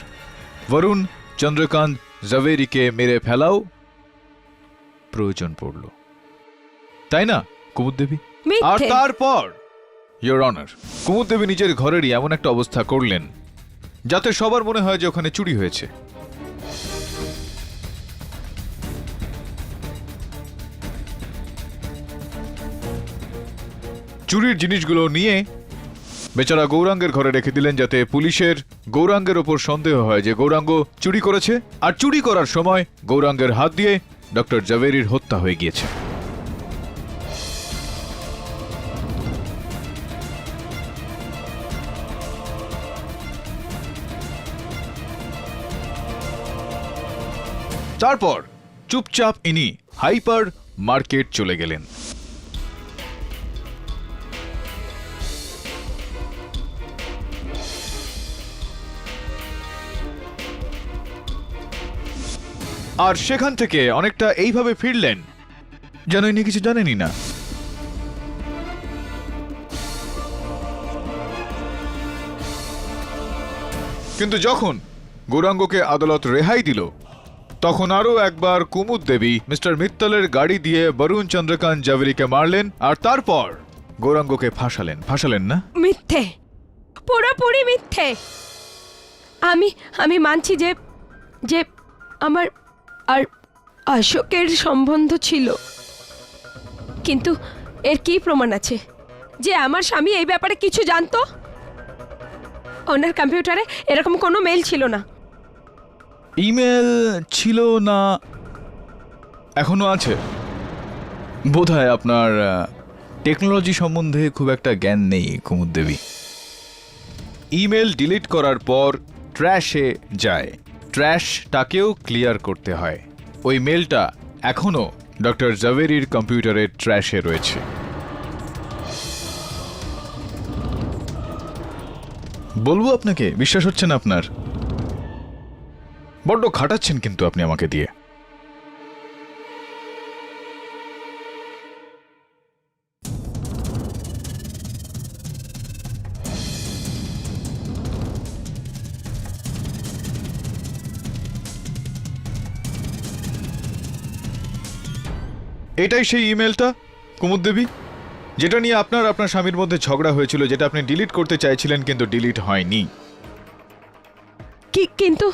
বরুণ চন্দ্রকান্ত জাভেরিকে মেরে ফেলাও প্রয়োজন পড়ল, তাই না কুমুদ দেবী? আর তারপর ইউর অনার, কুমুদ দেবী নিজের ঘরেরই এমন একটা অবস্থা করলেন যাতে সবার মনে হয় যে ওখানে চুরি হয়েছে। চুরির জিনিসগুলো নিয়ে বেচারা গৌরাঙ্গের ঘরে রেখে দিলেন, যাতে পুলিশের গৌরাঙ্গের ওপর সন্দেহ হয় যে গৌরাঙ্গ চুরি করেছে, আর চুরি করার সময় গৌরাঙ্গের হাত দিয়ে ডক্টর জাভেরির হত্যা হয়ে গিয়েছে। তারপর চুপচাপ ইনি হাইপার মার্কেট চলে গেলেন। আর সেখান থেকে অনেকটা এইভাবে ফিরলেন যেন ইনি কিছু জানেনই না। কিন্তু যখন গৌরাঙ্গকে আদালত রেহাই দিল তখন আরও একবার কুমুদ দেবী মিস্টার মিত্তলের গাড়ি দিয়ে বরুণ চন্দ্রকান্ত জাভেরিকে মারলেন আর তারপর গৌরাঙ্গকে ফাঁসালেন না? মিথ্যে, পুরোপুরি মিথ্যে। আমি মানছি যে যে আমার আর অশোকের সম্বন্ধ ছিল, কিন্তু এর কি প্রমাণ আছে যে আমার স্বামী এই ব্যাপারে কিছু জানতো? ওনার কম্পিউটারে এরকম কোনো মেল ছিল না। ইমেল ছিল না, এখনো আছে। বোধহয় আপনার টেকনোলজি সম্বন্ধে খুব একটা জ্ঞান নেই কুমুদ দেবী। ইমেল ডিলিট করার পর ট্র্যাশে যায়, ট্র্যাশটাকেও ক্লিয়ার করতে হয়। ওই মেলটা এখনো ডক্টর জাভেরির কম্পিউটারের ট্র্যাশে রয়েছে। বলবো আপনাকে, বিশ্বাস হচ্ছে না আপনার? বড্ড খাটাচ্ছেন কিন্তু আপনি আমাকে দিয়ে। এটাই সেই ইমেলটা কুমুদ দেবী, যেটা নিয়ে আপনার স্বামীর মধ্যে ঝগড়া হয়েছিল, যেটা আপনি ডিলিট করতে চাইছিলেন কিন্তু ডিলিট হয়নি। কিন্তু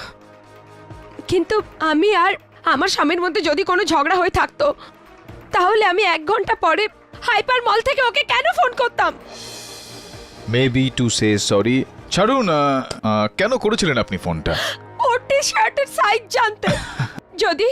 কিন্তু আমি আর আমার স্বামীর মধ্যে যদি কোনো ঝগড়া হয়ে থাকতো তাহলে আমি 1 ঘন্টা পরে হাইপার মল থেকে ওকে কেন ফোন করতাম? Maybe to say sorry. ছাড়ুন, কেন করেছিলেন আপনি ফোনটা? ওর টি শার্টের সাইজ জানতে। যদি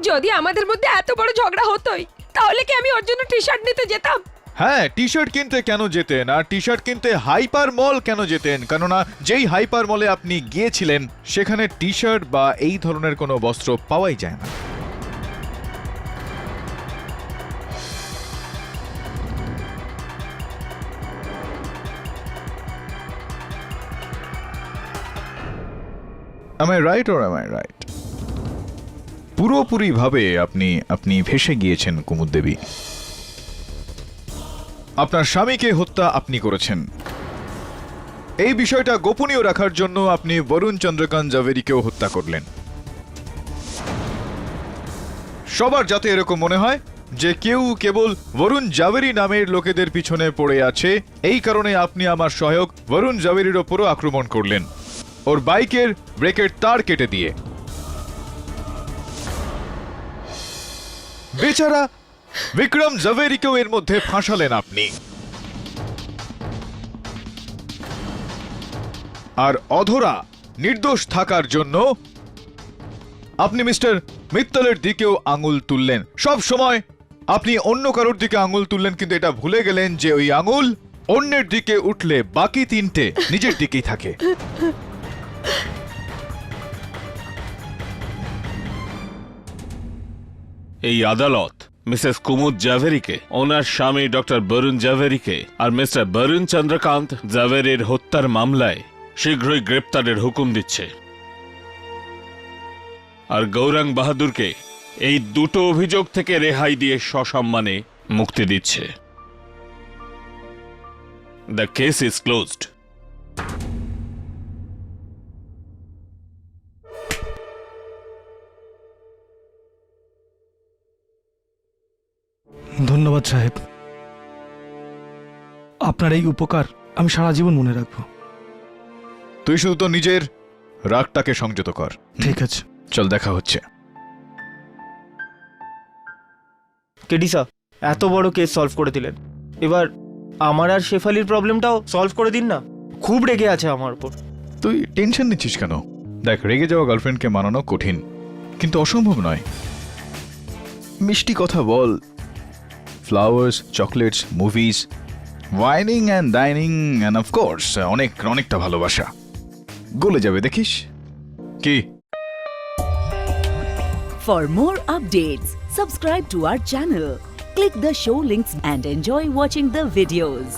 যদি আমাদের মধ্যে এত বড় ঝগড়া হতোই তাহলে কি আমি ওর জন্য টি শার্ট নিতে যেতাম? হ্যাঁ, টি শার্ট কিনতে কেন যেতেন, আর টি শার্ট কিনতে হাইপার মল কেন যেতেন? কেননা যেই হাইপার মলে আপনি গিয়েছিলেন সেখানে টি শার্ট বা এই ধরনের কোনো বস্ত্র পাওয়াই যায় না। Am I right or am I right? পুরোপুরি ভাবে আপনি ভেসে গিয়েছেন কুমুদ দেবী। আপনার স্বামীকে হত্যা আপনি করেছেন। এই বিষয়টা গোপনীয় রাখার জন্য আপনি বরুণ চন্দ্রকান্ত জাভেরিকেও হত্যা করলেন। সবার যাতে এরকম মনে হয় যে কেউ কেবল বরুণ জাভেরি নামের লোকেদের পিছনে পড়ে আছে, এই কারণে আপনি আমার সহায়ক বরুণ জাভেরির ওপরও আক্রমণ করলেন, ওর বাইকের ব্রেকের তার কেটে দিয়ে। বেচারা বিক্রম জাভেরিকেও এর মধ্যে ফাঁসালেন আপনি। আর অধরা নির্দোষ থাকার জন্য আপনি মিস্টার মিত্তলের দিকেও আঙুল তুললেন। সব সময় আপনি অন্য কারোর দিকে আঙুল তুললেন, কিন্তু এটা ভুলে গেলেন যে ওই আঙুল অন্যের দিকে উঠলে বাকি 3টে নিজের দিকেই থাকে। এই আদালত মিসেস কুমুদ জাভেরিকে, ওনার স্বামী ডক্টর বরুণ জাভেরিকে আর মিস্টার বরুণ চন্দ্রকান্ত জাভেরির হত্যার মামলায় শীঘ্রই গ্রেপ্তারের হুকুম দিচ্ছে, আর গৌরাঙ্গ বাহাদুরকে এই 2টো অভিযোগ থেকে রেহাই দিয়ে সসম্মানে মুক্তি দিচ্ছে। The case is closed. ধন্যবাদ সাহেব, আপনার এই উপকার আমি সারা জীবন মনে রাখবো। তুই শুধু তো নিজের রাগটাকে সংযত কর। ঠিক আছে, চল, দেখা হচ্ছে। কেডি স্যার, এত বড় কেস সলভ করে দিলেন, এবার আমার আর শেফালির প্রবলেমটাও সলভ করে দিন না। খুব রেগে আছে আমার উপর। তুই টেনশন নিচ্ছিস কেন? দেখ, রেগে যাওয়া গার্লফ্রেন্ডকে মানানো কঠিন, কিন্তু অসম্ভব নয়। মিষ্টি কথা বল, flowers, chocolates, movies, wining and dining and of course অনেকটা ভালোবাসা গলে যাবে, দেখিস কি? For more updates, subscribe to our channel, click the show links and enjoy watching the videos.